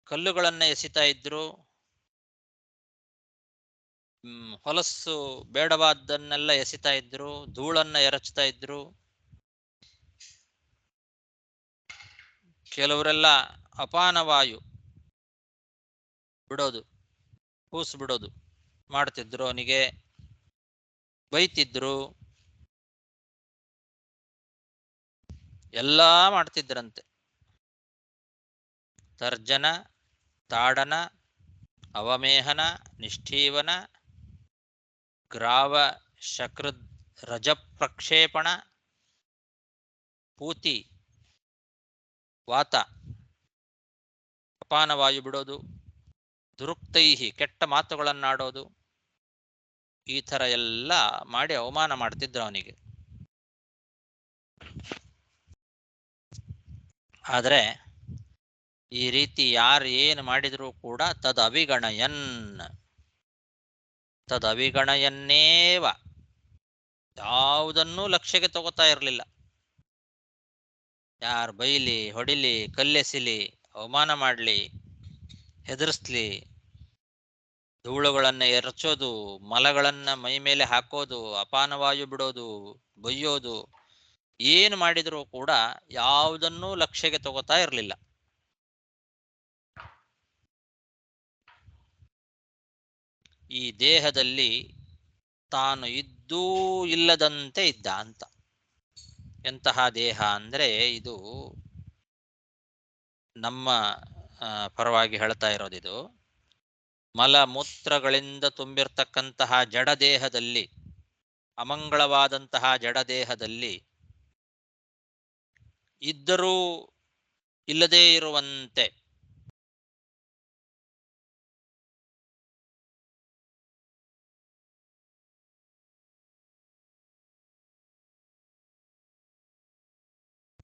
[SPEAKER 1] ಕಲ್ಲುಗಳನ್ನ ಎಸಿತಾ ಇದ್ರು, ಹೊಲಸ್ಸು ಬೇಡವಾದ್ದನ್ನೆಲ್ಲ ಎಸಿತಾ ಇದ್ರು, ಧೂಳನ್ನ ಎರಚ್ತಾ ಇದ್ರು. ಕೆಲವರೆಲ್ಲ ಅಪಾನವಾಯು ಬಿಡೋದು, ಕೂಸು ಬಿಡೋದು ಮಾಡ್ತಿದ್ರು, ಅವನಿಗೆ ಬೈತಿದ್ರು, ಎಲ್ಲ ಮಾಡ್ತಿದ್ರಂತೆ. ತರ್ಜನ, ತಾಡನ, ಅವಮೇಹನ, ನಿಷ್ಠೀವನ, ಗ್ರಾವ ಶಕೃದ್ ರಜಪ್ರಕ್ಷೇಪಣ, ಪೂತಿ ವಾತ ಅಪಾನವಾಯು ಬಿಡೋದು, ದುರುಕ್ತೈಹಿ ಕೆಟ್ಟ ಮಾತುಗಳನ್ನಾಡೋದು, ಈ ಥರ ಎಲ್ಲ ಮಾಡಿ ಅವಮಾನ ಮಾಡ್ತಿದ್ರು ಅವನಿಗೆ. ಆದರೆ ಈ ರೀತಿ ಯಾರು ಏನು ಮಾಡಿದರೂ ಕೂಡ ತದವಿಗಣಯನ್ನೇವ, ಯಾವುದನ್ನೂ ಲಕ್ಷ್ಯಕ್ಕೆ ತಗೋತಾ ಇರಲಿಲ್ಲ. ಯಾರು ಬೈಲಿ, ಹೊಡಿಲಿ, ಕಲ್ಲೆಸಿಲಿ, ಅವಮಾನ ಮಾಡಲಿ, ಹೆದರ್ಸ್ಲಿ, ಧೂಳುಗಳನ್ನು ಎರಚೋದು, ಮಲಗಳನ್ನ ಮೈ ಮೇಲೆ ಹಾಕೋದು, ಅಪಾನವಾಯು ಬಿಡೋದು, ಬೈಯೋದು, ಏನು ಮಾಡಿದರೂ ಕೂಡ ಯಾವುದನ್ನೂ ಲಕ್ಷ್ಯಕ್ಕೆ ತಗೋತಾ ಇರಲಿಲ್ಲ. ಈ ದೇಹದಲ್ಲಿ ತಾನು ಇದ್ದೂ ಇಲ್ಲದಂತೆ ಇದ್ದ ಅಂತ. ಎಂತಹ ದೇಹ ಅಂದರೆ ಇದು ನಮ್ಮ ಪರವಾಗಿ ಹೇಳ್ತಾ ಇರೋದಿದು. ಮಲಮೂತ್ರಗಳಿಂದ ತುಂಬಿರ್ತಕ್ಕಂತಹ ಜಡದೇಹದಲ್ಲಿ, ಅಮಂಗಳವಾದಂತಹ ಜಡದೇಹದಲ್ಲಿ ಇದ್ದರೂ ಇಲ್ಲದೇ ಇರುವಂತೆ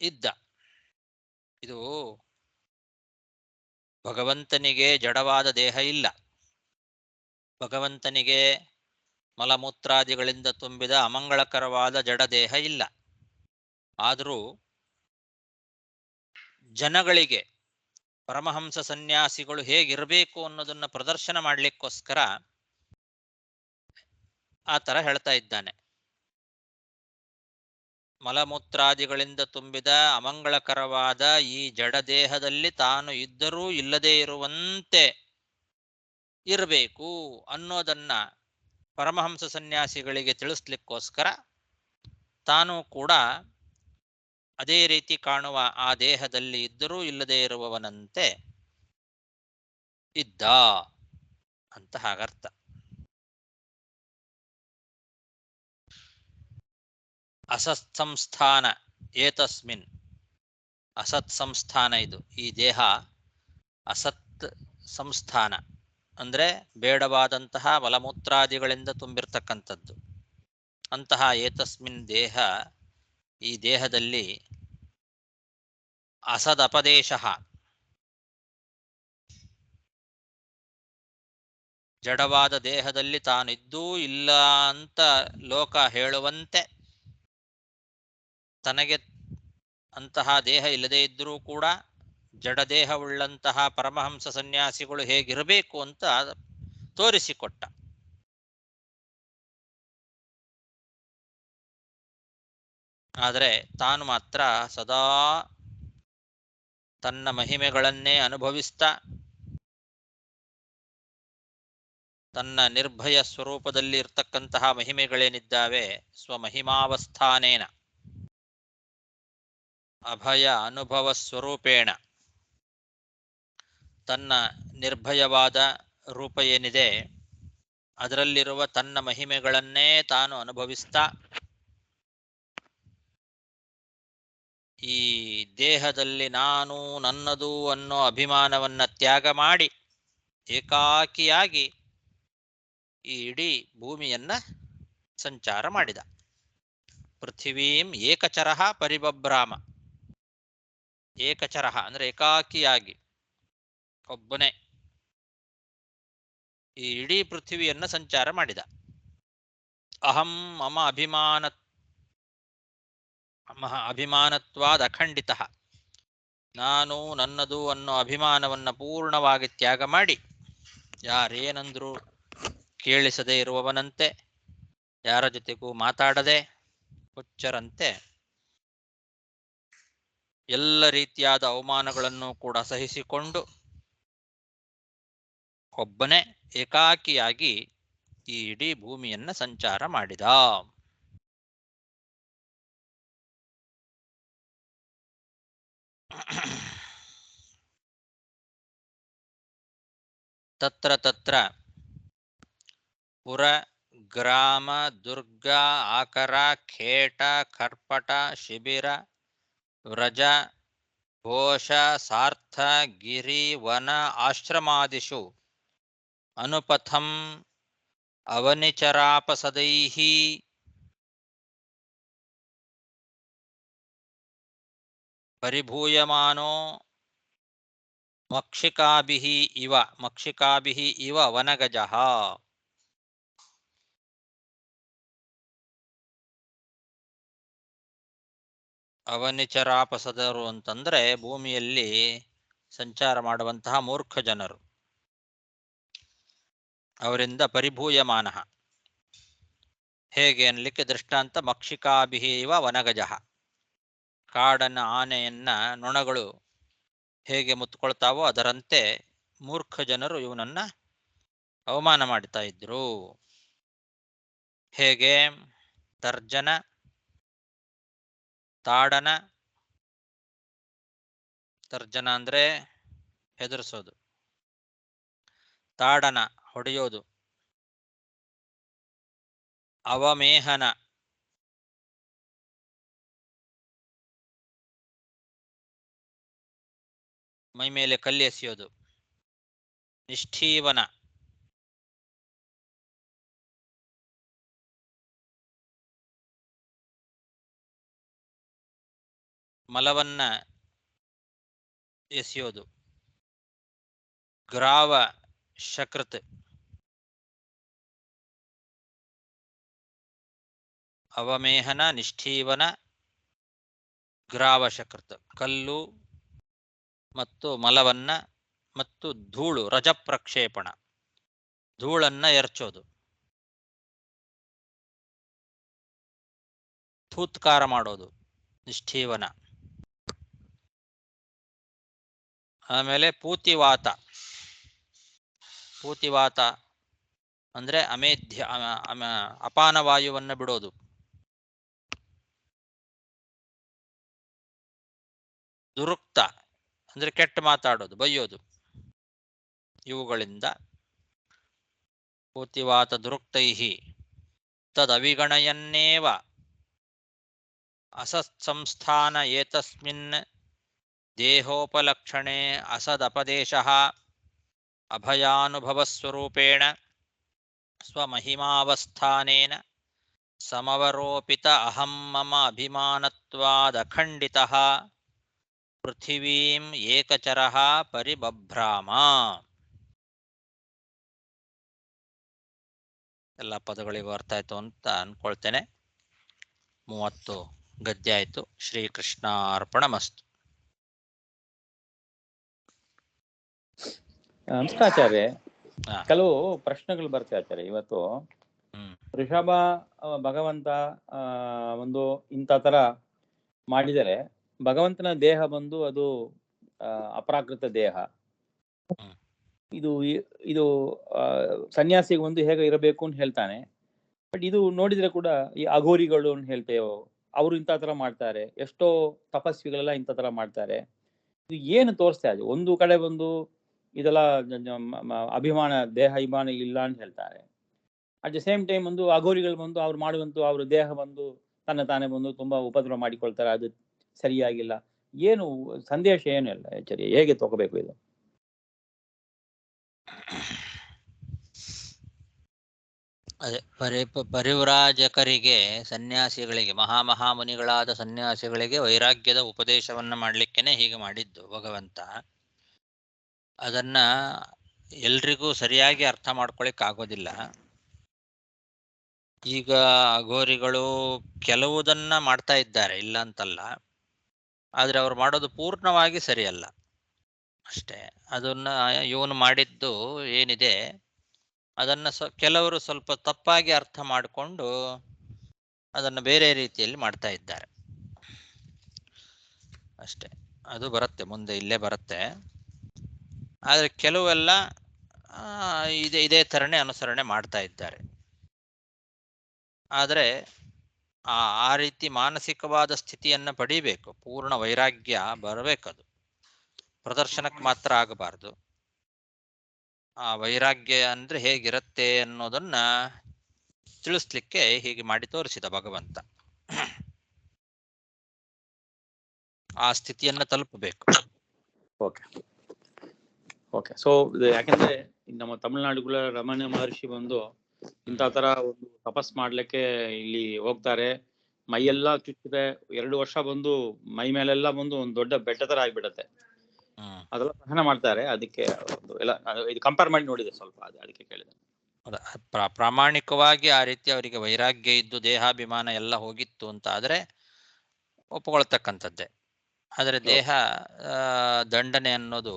[SPEAKER 1] ಇದ್ದ. ಇದು ಭಗವಂತನಿಗೆ ಜಡವಾದ ದೇಹ ಇಲ್ಲ. ಭಗವಂತನಿಗೆ ಮಲಮೂತ್ರಾದಿಗಳಿಂದ ತುಂಬಿದ ಅಮಂಗಳಕರವಾದ ಜಡದೇಹ ಇಲ್ಲ. ಆದರೂ ಜನಗಳಿಗೆ ಪರಮಹಂಸ ಸನ್ಯಾಸಿಗಳು ಹೇಗಿರಬೇಕು ಅನ್ನೋದನ್ನ ಪ್ರದರ್ಶನ ಮಾಡಲಿಕ್ಕೋಸ್ಕರ ಆ ಥರ ಹೇಳ್ತಾ ಇದ್ದಾನೆ. ಮಲಮೂತ್ರಾದಿಗಳಿಂದ ತುಂಬಿದ ಅಮಂಗಳಕರವಾದ ಈ ಜಡದೇಹದಲ್ಲಿ ತಾನು ಇದ್ದರೂ ಇಲ್ಲದೇ ಇರುವಂತೆ ಇರಬೇಕು ಅನ್ನೋದನ್ನ ಪರಮಹಂಸ ಸನ್ಯಾಸಿಗಳಿಗೆ ತಿಳಿಸ್ಲಿಕ್ಕೋಸ್ಕರ ತಾನು ಕೂಡ ಅದೇ ರೀತಿ ಕಾಣುವ ಆ ದೇಹದಲ್ಲಿ ಇದ್ದರೂ ಇಲ್ಲದೇ ಇರುವವನಂತೆ ಇದ್ದ ಅಂತ ಹಾಗರ್ಥ. ಅಸತ್ಸಂಸ್ಥಾನ ಏತಸ್ಮಿನ್, ಅಸತ್ ಸಂಸ್ಥಾನ ಇದು. ಈ ದೇಹ ಅಸತ್ ಸಂಸ್ಥಾನ ಅಂದರೆ ಬೇಡವಾದಂತಹ ಮಲಮೂತ್ರಾದಿಗಳಿಂದ ತುಂಬಿರ್ತಕ್ಕಂಥದ್ದು. ಅಂತಹ ಏತಸ್ಮಿನ್ ದೇಹ, ಈ ದೇಹದಲ್ಲಿ ಅಸದಪದೇಶ, ಜಡವಾದ ದೇಹದಲ್ಲಿ ತಾನಿದ್ದೂ ಇಲ್ಲ ಅಂತ ಲೋಕ ಹೇಳುವಂತೆ, ತನಗೆ ಅಂತಹ ದೇಹ ಇಲ್ಲದೇ ಇದ್ದರೂ ಕೂಡ ಜಡದೇಹವುಳ್ಳಂತಹ ಪರಮಹಂಸ ಸನ್ಯಾಸಿಗಳು ಹೇಗಿರಬೇಕು ಅಂತ ತೋರಿಸಿಕೊಟ್ಟ. ಆದರೆ ತಾನು ಮಾತ್ರ ಸದಾ ತನ್ನ ಮಹಿಮೆಗಳನ್ನೇ ಅನುಭವಿಸ್ತಾ ತನ್ನ ನಿರ್ಭಯ ಸ್ವರೂಪದಲ್ಲಿ ಇರ್ತಕ್ಕಂತಹ ಮಹಿಮೆಗಳೇನಿದ್ದಾವೆ ಸ್ವಮಹಿಮಾವಸ್ಥಾನೇನ ಅಭಯ ಅನುಭವ ಸ್ವರೂಪೇಣ ತನ್ನ ನಿರ್ಭಯವಾದ ರೂಪ ಏನಿದೆ ಅದರಲ್ಲಿರುವ ತನ್ನ ಮಹಿಮೆಗಳನ್ನೇ ತಾನು ಅನುಭವಿಸ್ತಾ ಈ ದೇಹದಲ್ಲಿ ನಾನು ನನ್ನದು ಅನ್ನೋ ಅಭಿಮಾನವನ್ನ ತ್ಯಾಗ ಮಾಡಿ ಏಕಾಕಿಯಾಗಿ ಈ ಇಡೀ ಭೂಮಿಯನ್ನ ಸಂಚಾರ ಮಾಡಿದ. ಪೃಥ್ವೀಂ ಏಕಚರಃ ಪರಿಬಭ್ರಾಮ. ಏಕಚರಃ ಅಂದ್ರೆ ಏಕಾಕಿಯಾಗಿ ಒಬ್ಬನೇ ಈ ಇಡೀ ಪೃಥ್ವಿಯನ್ನ ಸಂಚಾರ ಮಾಡಿದ. ಅಹಂ ಮಮ ಅಭಿಮಾನತ್ವಾದ ಅಖಂಡಿತ. ನಾನು ನನ್ನದು ಅನ್ನೋ ಅಭಿಮಾನವನ್ನ ಪೂರ್ಣವಾಗಿ ತ್ಯಾಗ ಮಾಡಿ ಯಾರೇನಂದ್ರು ಕೇಳಿಸದೇ ಇರುವವನಂತೆ, ಯಾರ ಜೊತೆಗೂ ಮಾತಾಡದೆ ಹುಚ್ಚರಂತೆ ಎಲ್ಲ ರೀತಿಯಾದ ಅವಮಾನಗಳನ್ನು ಕೂಡ ಸಹಿಸಿಕೊಂಡು ಒಬ್ಬನೇ ಏಕಾಕಿಯಾಗಿ ಈ ಇಡೀ ಭೂಮಿಯನ್ನ ಸಂಚಾರ ಮಾಡಿದ. ತತ್ರ ತತ್ರ ಪುರ ಗ್ರಾಮ ದುರ್ಗ ಆಕರ ಖೇಟ ಕರ್ಪಟ ಶಿಬಿರ ವ್ರಜ ಘೋಷ ಸಾರ್ಥ ಗಿರಿ ವನ ಆಶ್ರಮಾದಿಷು ಅನುಪಥಂ ಅವನಿಚರಾಪಸದೈಃ ಪರಿಭೂಯಮಾನೋ ಮಕ್ಷಿಕಾಭಿಃ ಇವ ವನಗಜಃ. ಅವನಿಚರಾಪಸದರು ಅಂತಂದ್ರೆ ಭೂಮಿಯಲ್ಲಿ ಸಂಚಾರ ಮಾಡುವಂತಹ ಮೂರ್ಖ ಜನರು. ಅವರಿಂದ ಪರಿಭೂಯಮಾನ ಹೇಗೆ ಅನ್ಲಿಕ್ಕೆ ದೃಷ್ಟಾಂತ ಮಕ್ಷಿಕಾಭಿಃ ಇವ ವನಗಜಃ. ಕಾಡನ್ನ ಆನೆಯನ್ನ ನೊಣಗಳು ಹೇಗೆ ಮುತ್ಕೊಳ್ತಾವೋ ಅದರಂತೆ ಮೂರ್ಖ ಜನರು ಇವನನ್ನ ಅವಮಾನ ಮಾಡ್ತಾ ಇದ್ರು. ಹೇಗೆ? ತರ್ಜನ, ತಾಡನ. ತರ್ಜನ ಅಂದ್ರೆ ಹೆದರ್ಸೋದು, ತಾಡನ ಹೊಡೆಯೋದು, ಅವಮೇಹನ ಮೈ ಮೇಲೆ ಕಲ್ಲೆಸೆಯೋದು, ನಿಷ್ಠೀವನ ಮಲವನ್ನ ಎಸೆಯೋದು, ಗ್ರಾವ ಶಕೃತ್ ಅವಮೇಹನ, ನಿಷ್ಠೀವನ, ಗ್ರಾವ ಶಕೃತ್ ಕಲ್ಲು ಮತ್ತು ಮಲವನ್ನ ಮತ್ತು ಧೂಳು ರಜಪ್ರಕ್ಷೇಪಣ ಧೂಳನ್ನ ಎರಚೋದು, ಥೂತ್ಕಾರ ಮಾಡೋದು ನಿಷ್ಠೀವನ. ಆಮೇಲೆ ಪೂತಿವಾತ. ಪೂತಿವಾತ ಅಂದ್ರೆ ಅಮೇಧ್ಯ ಅಪಾನವಾಯುವನ್ನ ಬಿಡೋದು. ದುರುಕ್ತ ಅಂದ್ರೆ ಕೆಟ್ಟ ಮಾತಾಡೋದು, ಬೈಯೋದು. ಇವುಗಳಿಂದ ಪೂತಿವಾತ ದುರುಕ್ತೈಃ ತದವಿಗಣಯನ್ನೇವ ಅಸತ್ಸಂಸ್ಥಾನ ಏತಸ್ಮಿನ್ ದೇಹೋಪಲಕ್ಷಣೆ ಅಸದಪದೇಶಃ ಅಭಯಾನುಭವಸ್ವರೂಪೇಣ ಸ್ವಮಹಿಮಾವಸ್ಥಾನೇನ ಸಮವರೋಪಿತ ಅಹಂ ಮಮ ಅಭಿಮಾನತ್ವಾದಖಂಡಿತಃ ಪೃಥಿವೀಂ ಏಕಚರಃ ಪರಿಬಭ್ರಾಮ. ಎಲ್ಲ ಪದಗಳಿಗೂ ಅರ್ಥ ಆಯ್ತು ಅಂತ ಅನ್ಕೊಳ್ತೇನೆ. 30 ಗದ್ಯ ಆಯ್ತು. ಶ್ರೀಕೃಷ್ಣಾರ್ಪಣಮಸ್ತು.
[SPEAKER 3] ನಮಸ್ಕಾರ ಆಚಾರ್ಯ.
[SPEAKER 1] ಹಾ.
[SPEAKER 3] ಕೆಲವು ಪ್ರಶ್ನೆಗಳು ಬರ್ತವೆ ಆಚಾರ್ಯ. ಇವತ್ತು
[SPEAKER 1] ಹ್ಮ್
[SPEAKER 3] ಋಷಭ ಭಗವಂತ ಒಂದು ಇಂಥ ತರ ಮಾಡಿದರೆ, ಭಗವಂತನ ದೇಹ ಬಂದು ಅದು ಅಪ್ರಾಕೃತ ದೇಹ.
[SPEAKER 1] ಹ್ಮ್.
[SPEAKER 3] ಇದು ಸನ್ಯಾಸಿಗೆ ಒಂದು ಹೇಗೆ ಇರಬೇಕು ಅಂತ ಹೇಳ್ತಾನೆ. ಬಟ್ ಇದು ನೋಡಿದ್ರೆ ಕೂಡ ಈ ಅಘೋರಿಗಳು ಅಂತ ಹೇಳ್ತೇವೋ, ಅವರು ಇಂಥ ತರ ಮಾಡ್ತಾರೆ. ಎಷ್ಟೋ ತಪಸ್ವಿಗಳೆಲ್ಲ ಇಂಥ ತರ ಮಾಡ್ತಾರೆ. ಇದು ಏನು ತೋರಿಸ್ತಾ ಇದೆ? ಒಂದು ಕಡೆ ಬಂದು ಇದೆಲ್ಲ ಅಭಿಮಾನ, ದೇಹ ಅಭಿಮಾನ ಇಲ್ಲ ಅಂತ ಹೇಳ್ತಾರೆ. ಅಟ್ ದ ಸೇಮ್ ಟೈಮ್ ಒಂದು ಅಘೋರಿಗಳು ಬಂದು ಅವ್ರು ಮಾಡುವಂತೂ ಅವ್ರ ದೇಹ ಬಂದು ತನ್ನ ತಾನೇ ಬಂದು ತುಂಬಾ ಉಪದ್ರವ ಮಾಡಿಕೊಳ್ತಾರೆ. ಅದು ಸರಿಯಾಗಿಲ್ಲ. ಏನು ಸಂದೇಶ ಏನು ಇಲ್ಲ ಆಚಾರ್ಯ? ಹೇಗೆ ತಗೋಬೇಕು ಇದು?
[SPEAKER 1] ಅದೇ ಪರಿವ್ರಾಜಕರಿಗೆ, ಸನ್ಯಾಸಿಗಳಿಗೆ, ಮಹಾಮುನಿಗಳಾದ ಸನ್ಯಾಸಿಗಳಿಗೆ ವೈರಾಗ್ಯದ ಉಪದೇಶವನ್ನ ಮಾಡ್ಲಿಕ್ಕೇನೆ ಹೀಗೆ ಮಾಡಿದ್ದು ಭಗವಂತ. ಅದನ್ನ ಎಲ್ರಿಗೂ ಸರಿಯಾಗಿ ಅರ್ಥ ಮಾಡ್ಕೊಳಿಕ್ ಆಗೋದಿಲ್ಲ. ಈಗ ಅಘೋರಿಗಳು ಕೆಲವುದನ್ನ ಮಾಡ್ತಾ ಇದ್ದಾರೆ, ಇಲ್ಲ ಅಂತಲ್ಲ. ಆದ್ರೆ ಅವ್ರು ಮಾಡೋದು ಪೂರ್ಣವಾಗಿ ಸರಿಯಲ್ಲ ಅಷ್ಟೇ. ಅದನ್ನ ಇವನು ಮಾಡಿದ್ದು ಏನಿದೆ ಅದನ್ನ ಕೆಲವರು ಸ್ವಲ್ಪ ತಪ್ಪಾಗಿ ಅರ್ಥ ಮಾಡಿಕೊಂಡು ಅದನ್ನು ಬೇರೆ ರೀತಿಯಲ್ಲಿ ಮಾಡ್ತಾ ಇದ್ದಾರೆ ಅಷ್ಟೇ. ಅದು ಬರುತ್ತೆ ಮುಂದೆ, ಇಲ್ಲೇ ಬರುತ್ತೆ. ಆದರೆ ಕೆಲವೆಲ್ಲ ಇದೇ ಥರನೇ ಅನುಸರಣೆ ಮಾಡ್ತಾ ಇದ್ದಾರೆ. ಆದರೆ ಆ ರೀತಿ ಮಾನಸಿಕವಾದ ಸ್ಥಿತಿಯನ್ನು ಪಡಿಬೇಕು. ಪೂರ್ಣ ವೈರಾಗ್ಯ ಬರಬೇಕದು, ಪ್ರದರ್ಶನಕ್ಕೆ ಮಾತ್ರ ಆಗಬಾರ್ದು. ಆ ವೈರಾಗ್ಯ ಅಂದ್ರೆ ಹೇಗಿರುತ್ತೆ ಅನ್ನೋದನ್ನ ತಿಳಿಸ್ಲಿಕ್ಕೆ ಹೀಗೆ ಮಾಡಿ ತೋರಿಸಿದ ಭಗವಂತ. ಆ ಸ್ಥಿತಿಯನ್ನ ತಲುಪಬೇಕು.
[SPEAKER 3] Okay okay. ಸೊ ಯಾಕಂದ್ರೆ ನಮ್ಮ ತಮಿಳುನಾಡುಗಳ ರಮಣ ಮಹರ್ಷಿ ಬಂದು ಇಂಥ ತರ ಒಂದು ತಪಸ್ ಮಾಡ್ಲಿಕ್ಕೆ ಇಲ್ಲಿ ಹೋಗ್ತಾರೆ. ಮೈಯೆಲ್ಲ ಚುಚ್ಚಿದೆ. 2 ವರ್ಷ ಬಂದು ಮೈ ಮೇಲೆಲ್ಲ ಬಂದು ಒಂದು ದೊಡ್ಡ ಬೆಟ್ಟ ತರ ಆಗ್ಬಿಡತ್ತೆ. ಅದೆಲ್ಲ ಸಹನ ಮಾಡ್ತಾರೆ. ಅದಕ್ಕೆ ಎಲ್ಲ ಇದು ಕಂಪೇರ್ ಮಾಡಿ ನೋಡಿದೆ ಸ್ವಲ್ಪ, ಅದಕ್ಕೆ ಕೇಳಿದೆ.
[SPEAKER 1] ಪ್ರಾಮಾಣಿಕವಾಗಿ ಆ ರೀತಿ ಅವರಿಗೆ ವೈರಾಗ್ಯ ಇದ್ದು ದೇಹಾಭಿಮಾನ ಎಲ್ಲ ಹೋಗಿತ್ತು ಅಂತ ಆದ್ರೆ ಒಪ್ಪಿಕೊಳ್ತಕ್ಕಂಥದ್ದೇ. ಆದರೆ ದೇಹ ದಂಡನೆ ಅನ್ನೋದು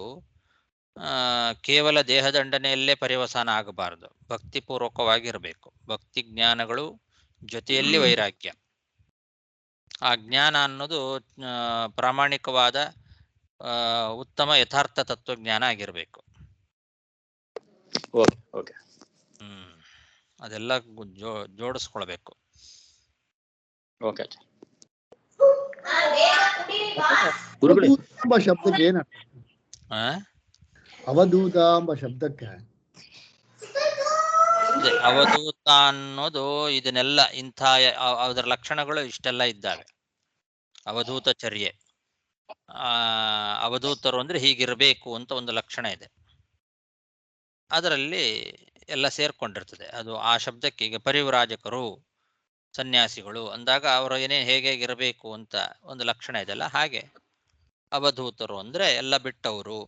[SPEAKER 1] ಕೇವಲ ದೇಹ ದಂಡನೆಯಲ್ಲೇ ಪರ್ಯವಸಾನ ಆಗಬಾರದು, ಭಕ್ತಿಪೂರ್ವಕವಾಗಿರಬೇಕು. ಭಕ್ತಿ ಜ್ಞಾನಗಳು ಜೊತೆಯಲ್ಲಿ ವೈರಾಗ್ಯ. ಆ ಜ್ಞಾನ ಅನ್ನೋದು ಪ್ರಾಮಾಣಿಕವಾದ ಉತ್ತಮ ಯಥಾರ್ಥ ತತ್ವಜ್ಞಾನ ಆಗಿರಬೇಕು. ಅದೆಲ್ಲ ಜೋಡಿಸ್ಕೊಳ್ಬೇಕು.
[SPEAKER 3] ಓಕೆ.
[SPEAKER 2] ಎಂಬ ಶಬ್ದಕ್ಕೆ ಏನ ಅವಧೂತ ಎಂಬ ಶಬ್ದಕ್ಕೆ?
[SPEAKER 1] ಅವಧೂತ ಅನ್ನೋದು ಇದನ್ನೆಲ್ಲ ಇಂಥ ಅದರ ಲಕ್ಷಣಗಳು ಇಷ್ಟೆಲ್ಲ ಇದ್ದಾವೆ. ಅವಧೂತ ಚರ್ಯೆ, ಅವಧೂತರು ಅಂದ್ರೆ ಹೀಗಿರಬೇಕು ಅಂತ ಒಂದು ಲಕ್ಷಣ ಇದೆ. ಅದರಲ್ಲಿ ಎಲ್ಲ ಸೇರ್ಕೊಂಡಿರ್ತದೆ. ಅದು ಆ ಶಬ್ದಕ್ಕೆ ಈಗ ಪರಿವ್ರಾಜಕರು, ಸನ್ಯಾಸಿಗಳು ಅಂದಾಗ ಅವರು ಹೇಗಿರಬೇಕು ಅಂತ ಒಂದು ಲಕ್ಷಣ ಇದೆಲ್ಲ. ಹಾಗೆ ಅವಧೂತರು ಅಂದ್ರೆ ಎಲ್ಲ ಬಿಟ್ಟವರು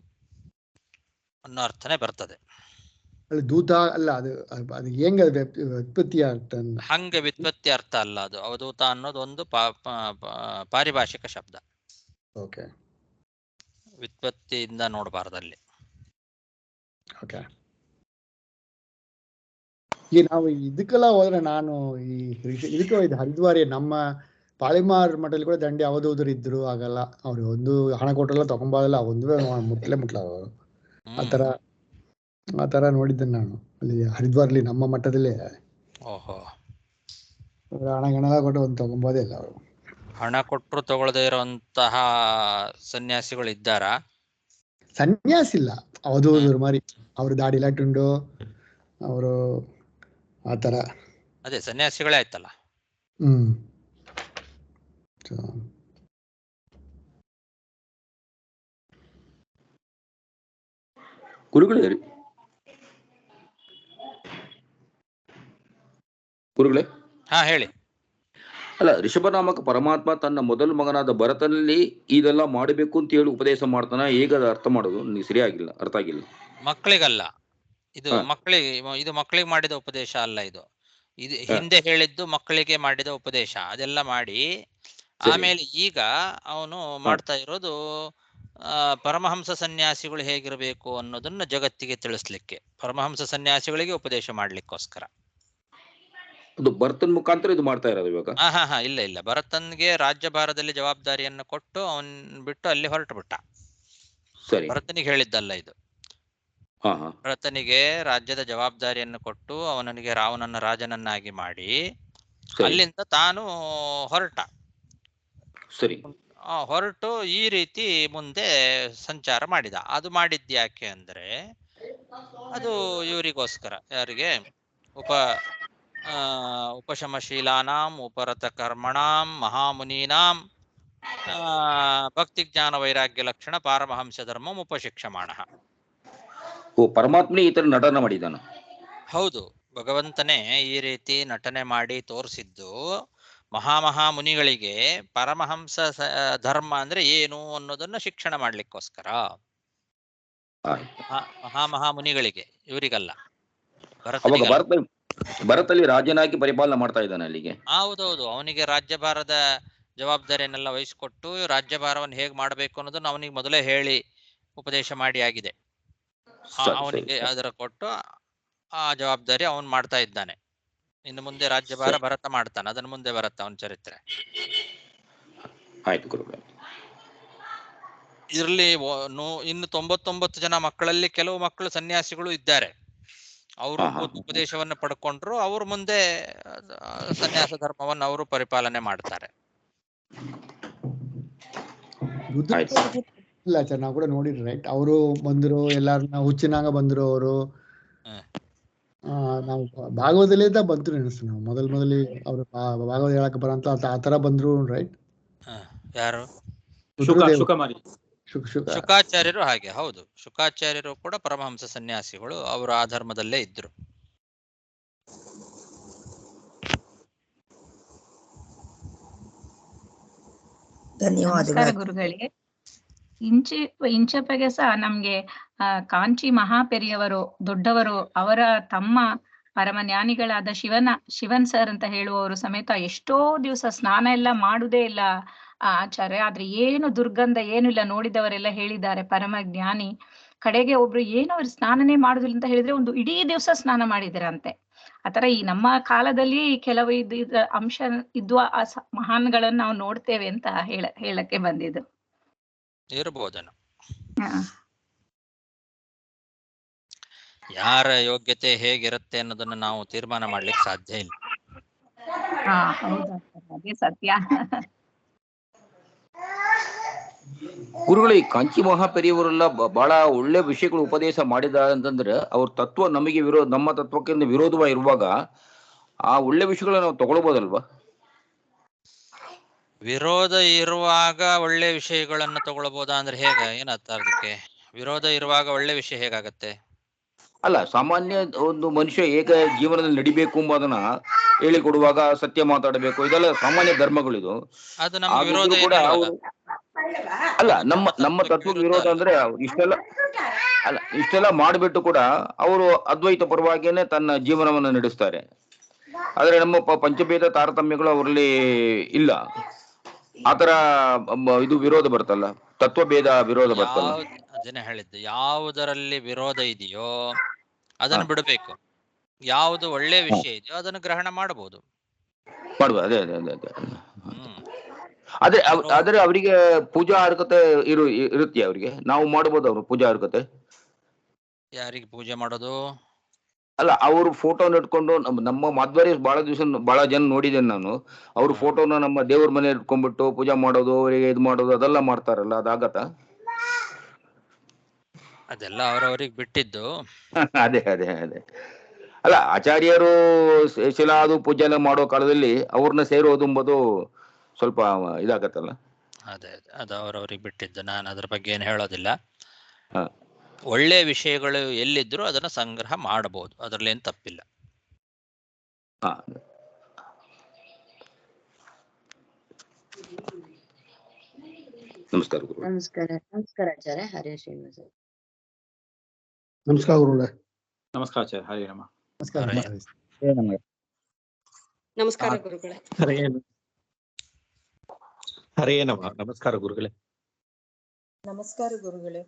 [SPEAKER 1] ಅನ್ನೋ ಅರ್ಥನೇ ಬರ್ತದೆ.
[SPEAKER 2] ದೂತ ಅಲ್ಲ, ಅದು ಹೆಂಗ ವ್ಯುತ್ಪತ್ತಿ ಅರ್ಥ?
[SPEAKER 1] ಹಂಗೆ ವ್ಯುತ್ಪತ್ತಿ ಅರ್ಥ ಅಲ್ಲ ಅದು. ಅವಧೂತ ಅನ್ನೋದು ಒಂದು ಪಾರಿಭಾಷಿಕ ಶಬ್ದ.
[SPEAKER 2] ಓಕೆ,
[SPEAKER 1] ವ್ಯುತ್ಪತ್ತಿಯಿಂದ ನೋಡಬಾರ್ದಲ್ಲಿ.
[SPEAKER 2] ಓಕೆ. ಈ ನಾವು ಇದಕ್ಕೆಲ್ಲ ಹೋದ್ರೆ, ನಾನು ಇದಕ್ಕೆ ಹೋಯ್ತು ಹರಿದ್ವಾರಿ, ನಮ್ಮ ಪಾಳಿಮಾರ್ ಮಠದಲ್ಲಿ ಕೂಡ ದಂಡಿ ಅವಧೂತರು ಇದ್ರು. ಆಗಲ್ಲ ಅವ್ರು ಒಂದು ಹಣ ಕೊಟ್ಟೆಲ್ಲ ತಗೊಂಬಾದಲ್ಲ, ಒಂದುವೇ ಮುಟ್ಲ ಅವರು. ಆ ತರ ನೋಡಿದ್ದೆ ನಾನು ಅಲ್ಲಿ ಹರಿದ್ವಾರ್ಲಿ ನಮ್ಮ ಮಠದಲ್ಲೇ.
[SPEAKER 1] ಓಹೋ,
[SPEAKER 2] ಹಣ ಕೊಟ್ಟು ಒಂದು ತಗೊಂಬೋದೇ ಇಲ್ಲ ಅವರು.
[SPEAKER 1] ಹಣ ಕೊಟ್ಟರು ತಗೊಳ್ಳದೇ ಇರುವಂತಹ ಸನ್ಯಾಸಿಗಳು ಇದ್ದಾರಾ?
[SPEAKER 2] ಸನ್ಯಾಸಿ ಇಲ್ಲ, ಅವಧೂತರು ಮಾರಿ. ಅವ್ರು ದಾಡಿ ಲಾಟುಂಡು ಅವರು ಆ ತರ.
[SPEAKER 1] ಅದೇ ಸನ್ಯಾಸಿಗಳೇ ಆಯ್ತಲ್ಲ.
[SPEAKER 4] ಗುರುಗಳೇ,
[SPEAKER 1] ಹಾ ಹೇಳಿ.
[SPEAKER 4] ಅಲ್ಲ, ಋಷಭನಾಮಕ ಪರಮಾತ್ಮ ತನ್ನ ಮೊದಲ ಮಗನಾದ ಭರತನಲ್ಲಿ ಇದೆಲ್ಲ ಮಾಡಬೇಕು ಅಂತ ಹೇಳಿ ಉಪದೇಶ ಮಾಡ್ತಾನ. ಹೇಗೆ ಅದು ಅರ್ಥ ಮಾಡೋದು? ಸರಿಯಾಗಿಲ್ಲ, ಅರ್ಥ ಆಗಿಲ್ಲ.
[SPEAKER 1] ಮಕ್ಕಳಿಗಲ್ಲ ಇದು, ಮಕ್ಕಳಿಗೆ ಮಾಡಿದ ಉಪದೇಶ ಅಲ್ಲ ಇದು. ಇದು ಹಿಂದೆ ಹೇಳಿದ್ದು ಮಕ್ಕಳಿಗೆ ಮಾಡಿದ ಉಪದೇಶ. ಅದೆಲ್ಲ ಮಾಡಿ ಆಮೇಲೆ ಈಗ ಅವನು ಮಾಡ್ತಾ ಇರೋದು ಪರಮಹಂಸ ಸನ್ಯಾಸಿಗಳು ಹೇಗಿರಬೇಕು ಅನ್ನೋದನ್ನ ಜಗತ್ತಿಗೆ ತಿಳಿಸ್ಲಿಕ್ಕೆ, ಪರಮಹಂಸ ಸನ್ಯಾಸಿಗಳಿಗೆ ಉಪದೇಶ ಮಾಡ್ಲಿಕ್ಕೋಸ್ಕರ.
[SPEAKER 4] ಅದು ಭರತನ ಮುಖಾಂತರ ಇದು ಮಾಡ್ತಾ ಇರೋದು ಇವಾಗ.
[SPEAKER 1] ಇಲ್ಲ, ಭರತನ್ಗೆ ರಾಜ್ಯಭಾರದಲ್ಲಿ ಜವಾಬ್ದಾರಿಯನ್ನು ಕೊಟ್ಟು ಅವನ್ ಬಿಟ್ಟು ಅಲ್ಲಿ ಹೊರಟು ಬಿಟ್ಟ.
[SPEAKER 4] ಸರಿ.
[SPEAKER 1] ಭರತನಿಗೆ ಹೇಳಿದ್ದಲ್ಲ ಇದು. ಭರತನಿಗೆ ರಾಜ್ಯದ ಜವಾಬ್ದಾರಿಯನ್ನು ಕೊಟ್ಟು ಅವನಿಗೆ ರಾವಣನ ರಾಜನನ್ನಾಗಿ ಮಾಡಿ ಅಲ್ಲಿಂದ ತಾನು ಹೊರಟ.
[SPEAKER 4] ಸರಿ.
[SPEAKER 1] ಹೊರಟು ಈ ರೀತಿ ಮುಂದೆ ಸಂಚಾರ ಮಾಡಿದ. ಅದು ಮಾಡಿದ್ಯಾಕೆ ಅಂದ್ರೆ ಅದು ಇವರಿಗೋಸ್ಕರ, ಯಾರಿಗೆ? ಉಪಶಮಶೀಲಾನಾಂ ಉಪರತ ಕರ್ಮಣಾಂ ಮಹಾಮುನೀನಾಂ ಭಕ್ತಿ ಜ್ಞಾನ ವೈರಾಗ್ಯ ಲಕ್ಷಣ ಪಾರಮಹಂಸ ಧರ್ಮಂ ಉಪಶಿಕ್ಷಮಾಣ.
[SPEAKER 4] ಪರಮಾತ್ಮನೇ ಈ ತರ ನಟನೆ ಮಾಡಿದಾನ?
[SPEAKER 1] ಹೌದು, ಭಗವಂತನೇ ಈ ರೀತಿ ನಟನೆ ಮಾಡಿ ತೋರಿಸಿದ್ದು ಮುನಿಗಳಿಗೆ ಪರಮಹಂಸ ಧರ್ಮ ಅಂದ್ರೆ ಏನು ಅನ್ನೋದನ್ನ ಶಿಕ್ಷಣ ಮಾಡ್ಲಿಕ್ಕೋಸ್ಕರ. ಮಹಾಮುನಿಗಳಿಗೆ, ಇವರಿಗಲ್ಲ.
[SPEAKER 4] ಭರತಲ್ಲಿ ರಾಜನಾಗಿ ಪರಿಪಾಲನೆ ಮಾಡ್ತಾ ಇದ್ದಾನೆ ಅಲ್ಲಿಗೆ.
[SPEAKER 1] ಹೌದೌದು, ಅವನಿಗೆ ರಾಜ್ಯಭಾರದ ಜವಾಬ್ದಾರಿಯನ್ನೆಲ್ಲ ವಹಿಸಿಕೊಟ್ಟು ರಾಜ್ಯಭಾರವನ್ನು ಹೇಗೆ ಮಾಡಬೇಕು ಅನ್ನೋದನ್ನ ಅವನಿಗೆ ಮೊದಲೇ ಹೇಳಿ ಉಪದೇಶ ಮಾಡಿ ಆಗಿದೆ. ಅವನಿಗೆ ಅದರ ಕೊಟ್ಟು ಆ ಜವಾಬ್ದಾರಿ ಅವನು ಮಾಡ್ತಾ ಇದ್ದಾನೆ. ಇನ್ನು ಮುಂದೆ ರಾಜ್ಯಭಾರ ಭರತ ಮಾಡ್ತಾನೆ, ಅದನ್ನ ಮುಂದೆ ಬರುತ್ತೆ ಅವನ ಚರಿತ್ರೆ. ಇರ್ಲಿ, ಇನ್ನು 99 ಜನ ಮಕ್ಕಳಲ್ಲಿ ಕೆಲವು ಮಕ್ಕಳು ಸನ್ಯಾಸಿಗಳು ಇದ್ದಾರೆ. ಅವರು ಉಪದೇಶವನ್ನು ಪಡ್ಕೊಂಡ್ರು, ಅವರು ಮುಂದೆ ಸನ್ಯಾಸ ಧರ್ಮವನ್ನು ಅವರು ಪರಿಪಾಲನೆ ಮಾಡ್ತಾರೆ.
[SPEAKER 2] ಇಲ್ಲ ಸರ್, ನಾವು ಕೂಡ ನೋಡಿದ್ರಿ ರೈಟ್. ಅವರು ಬಂದ್ರು, ಎಲ್ಲಾರನ್ನ ಹುಚ್ಚಿನಾಗ ಬಂದ್ರು ಅವರು. ನಾವು ಭಾಗವತಲ್ಲಿದ್ದ ಬಂದ್ರು ಅನಿಸ್ತು. ನಾವು ಮೊದಲಿ ಅವ್ರು ಭಾಗವತ ಹೇಳಕ್ ಬರಂತ ಆ ತರ ಬಂದ್ರು ರೈಟ್.
[SPEAKER 1] ಯಾರು?
[SPEAKER 2] ಶುಕಾಚಾರ್ಯರು.
[SPEAKER 1] ಹಾಗೆ, ಹೌದು. ಶುಕಾಚಾರ್ಯರು ಕೂಡ ಪರಮಹಂಸ ಸನ್ಯಾಸಿಗಳು, ಅವರು ಆ ಧರ್ಮದಲ್ಲೇ ಇದ್ರು.
[SPEAKER 5] ನಮಸ್ಕಾರ ಗುರುಗಳೇ. ಇಂಚೆಪೆಗೆ ಸಹ ನಮ್ಗೆ ಕಾಂಚಿ ಮಹಾಪೆರಿಯವರು ದೊಡ್ಡವರು, ಅವರ ತಮ್ಮ ಪರಮಜ್ಞಾನಿಗಳಾದ ಶಿವನ್ ಸರ್ ಅಂತ ಹೇಳುವವರು ಸಮೇತ ಎಷ್ಟೋ ದಿವಸ ಸ್ನಾನ ಎಲ್ಲ ಮಾಡುವುದೇ ಇಲ್ಲ ಆಚಾರ್ಯ. ಆದ್ರೆ ಏನು ದುರ್ಗಂಧ ಏನು ಇಲ್ಲ, ನೋಡಿದವರೆಲ್ಲ ಹೇಳಿದ್ದಾರೆ ಪರಮಜ್ಞಾನಿ. ಕಡೆಗೆ ಒಬ್ರು ಏನು ಅವ್ರು ಸ್ನಾನನೇ ಮಾಡುದಿಲ್ಲ ಅಂತ ಹೇಳಿದ್ರೆ ಒಂದು ಇಡೀ ದಿವಸ ಸ್ನಾನ ಮಾಡಿದರಂತೆ. ಆತರ ಈ ನಮ್ಮ ಕಾಲದಲ್ಲಿ ಕೆಲವು ಅಂಶ ಇದ್ವ ಮಹಾನ್ಗಳನ್ನ ನಾವು ನೋಡ್ತೇವೆ ಅಂತ ಹೇಳಕ್ಕೆ ಬಂದಿದ್ದು.
[SPEAKER 1] ಇರಬಹುದೇನೋ. ಯಾರ ಯೋಗ್ಯತೆ ಹೇಗಿರುತ್ತೆ ಅನ್ನೋದನ್ನ ನಾವು ತೀರ್ಮಾನ ಮಾಡ್ಲಿಕ್ಕೆ ಸಾಧ್ಯ ಇಲ್ಲ.
[SPEAKER 5] ಅದೇ ಸತ್ಯ.
[SPEAKER 4] ಗುರುಗಳು, ಈ ಕಾಂಚಿ ಮಹಾಪೆರಿಯವರೆಲ್ಲ ಬಹಳ ಒಳ್ಳೆ ವಿಷಯಗಳು ಉಪದೇಶ ಮಾಡಿದ್ದಾರೆ ಅಂತಂದ್ರೆ ಅವ್ರ ತತ್ವ ನಮಗೆ ನಮ್ಮ ತತ್ವಕ್ಕಿಂತ ವಿರೋಧವಾಗಿರುವಾಗ ಆ ಒಳ್ಳೆ ವಿಷಯಗಳನ್ನ ನಾವು ತಗೊಳ್ಬೋದಲ್ವಾ?
[SPEAKER 1] ವಿರೋಧ ಇರುವಾಗ ಒಳ್ಳೆ ವಿಷಯಗಳನ್ನ ತಗೊಳ್ಬೋದಾ ಅಂದ್ರೆ ಹೇಗೆ? ಏನರ್ಥ ಅದಕ್ಕೆ? ವಿರೋಧ ಇರುವಾಗ ಒಳ್ಳೆ ವಿಷಯ ಹೇಗಾಗತ್ತೆ?
[SPEAKER 4] ಅಲ್ಲ, ಸಾಮಾನ್ಯ ಒಂದು ಮನುಷ್ಯ ಹೇಗೆ ಜೀವನದಲ್ಲಿ ನಡಿಬೇಕು ಎಂಬುದನ್ನ ಹೇಳಿಕೊಡುವಾಗ ಸತ್ಯ ಮಾತಾಡಬೇಕು, ಇದೆಲ್ಲ ಸಾಮಾನ್ಯ ಧರ್ಮಗಳಿದು.
[SPEAKER 1] ಅದು ನಮ್ಮ ವಿರೋಧ
[SPEAKER 4] ಕೂಡ ಅಲ್ಲ, ನಮ್ಮ ತತ್ವ ವಿರೋಧ ಅಂದ್ರೆ ಇಷ್ಟೆಲ್ಲ ಮಾಡಿಬಿಟ್ಟು ಕೂಡ ಅವರು ಅದ್ವೈತ ಪರವಾಗಿಯೇ ತನ್ನ ಜೀವನವನ್ನು ನಡೆಸ್ತಾರೆ. ಆದ್ರೆ ನಮ್ಮ ಪಂಚಭೇದ ತಾರತಮ್ಯಗಳು ಅವರಲ್ಲಿ ಇಲ್ಲ. ಆತರ ಇದು ವಿರೋಧ ಬರ್ತಲ್ಲ, ತತ್ವಭೇದ ವಿರೋಧ ಬರ್ತಲ್ಲ.
[SPEAKER 1] ಅದನ್ನೇ ಹೇಳಿದ್ದು, ಯಾವುದರಲ್ಲಿ ವಿರೋಧ ಇದೆಯೋ ಅದನ್ನು ಬಿಡಬೇಕು, ಯಾವುದು ಒಳ್ಳೆ ವಿಷಯ ಇದೆಯೋ ಅದನ್ನು ಗ್ರಹಣ ಮಾಡಬಹುದು.
[SPEAKER 4] ಅದೇ ಅದೇ ಅದೇ ಅದೇ ಆದ್ರೆ ಅವರಿಗೆ ಪೂಜಾ ಅರ್ಹತೆ ಇರುತ್ತೆ. ಅವರಿಗೆ ನಾವು ಮಾಡಬಹುದು ಅವ್ರು ಪೂಜಾ ಅರ್ಹತೆ.
[SPEAKER 1] ಯಾರಿಗೆ ಪೂಜೆ ಮಾಡೋದು?
[SPEAKER 4] ಅಲ್ಲ, ಅವರು ಫೋಟೋನ ಇಟ್ಕೊಂಡು ನಮ್ಮ ಮಧ್ವರಿ ಬಹಳ ಜನ ನೋಡಿದ್ದೇನೆ ನಾನು. ಅವ್ರ ಫೋಟೋನ ನಮ್ಮ ದೇವ್ರ ಮನೆ ಇಟ್ಕೊಂಡ್ಬಿಟ್ಟು ಪೂಜಾ ಮಾಡೋದು, ಅವರಿಗೆ ಇದು ಮಾಡೋದು ಅದೆಲ್ಲ ಮಾಡ್ತಾರಲ್ಲ, ಅದಾಗತ್ತ?
[SPEAKER 1] ಅದೆಲ್ಲ ಅವರವರಿಗೆ ಬಿಟ್ಟಿದ್ದು.
[SPEAKER 4] ಅದೇ ಅದೇ ಅದೇ ಅಲ್ಲ, ಆಚಾರ್ಯರು ಶಿಲಾದು ಪೂಜೆ ಎಲ್ಲ ಮಾಡೋ ಕಾಲದಲ್ಲಿ ಅವ್ರನ್ನ ಸೇರೋದು ಎಂಬುದು ಸ್ವಲ್ಪ ಇದಾಗತ್ತಲ್ಲ.
[SPEAKER 1] ಅದೇ ಅದು ಅವರವರಿಗೆ ಬಿಟ್ಟಿದ್ದು, ನಾನು ಅದ್ರ ಬಗ್ಗೆ ಏನು ಹೇಳೋದಿಲ್ಲ. ಒಳ್ಳೆ ವಿಷಯಗಳು ಎಲ್ಲಿದ್ರು ಅದನ್ನ ಸಂಗ್ರಹ ಮಾಡಬಹುದು, ಅದರಲ್ಲಿ ಏನು ತಪ್ಪಿಲ್ಲ.
[SPEAKER 4] ನಮಸ್ಕಾರ.
[SPEAKER 6] ನಮಸ್ಕಾರ ಆಚಾರ್ಯ. ಹರೇ ಶ್ರೀನಿವಾಸ.
[SPEAKER 2] ನಮಸ್ಕಾರ ಗುರುಗಳೇ.
[SPEAKER 3] ನಮಸ್ಕಾರ ಆಚಾರ್ಯ. ಹರೇ ರಾಮ.
[SPEAKER 6] ನಮಸ್ಕಾರ ಗುರುಗಳೇ.
[SPEAKER 7] ಹರೇ ನಮ. ನಮಸ್ಕಾರ ಗುರುಗಳೇ. ನಮಸ್ಕಾರ ಗುರುಗಳೇ.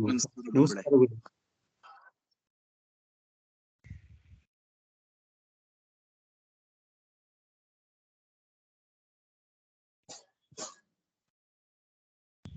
[SPEAKER 2] ನಮಸ್ಕಾರ ಗುರು.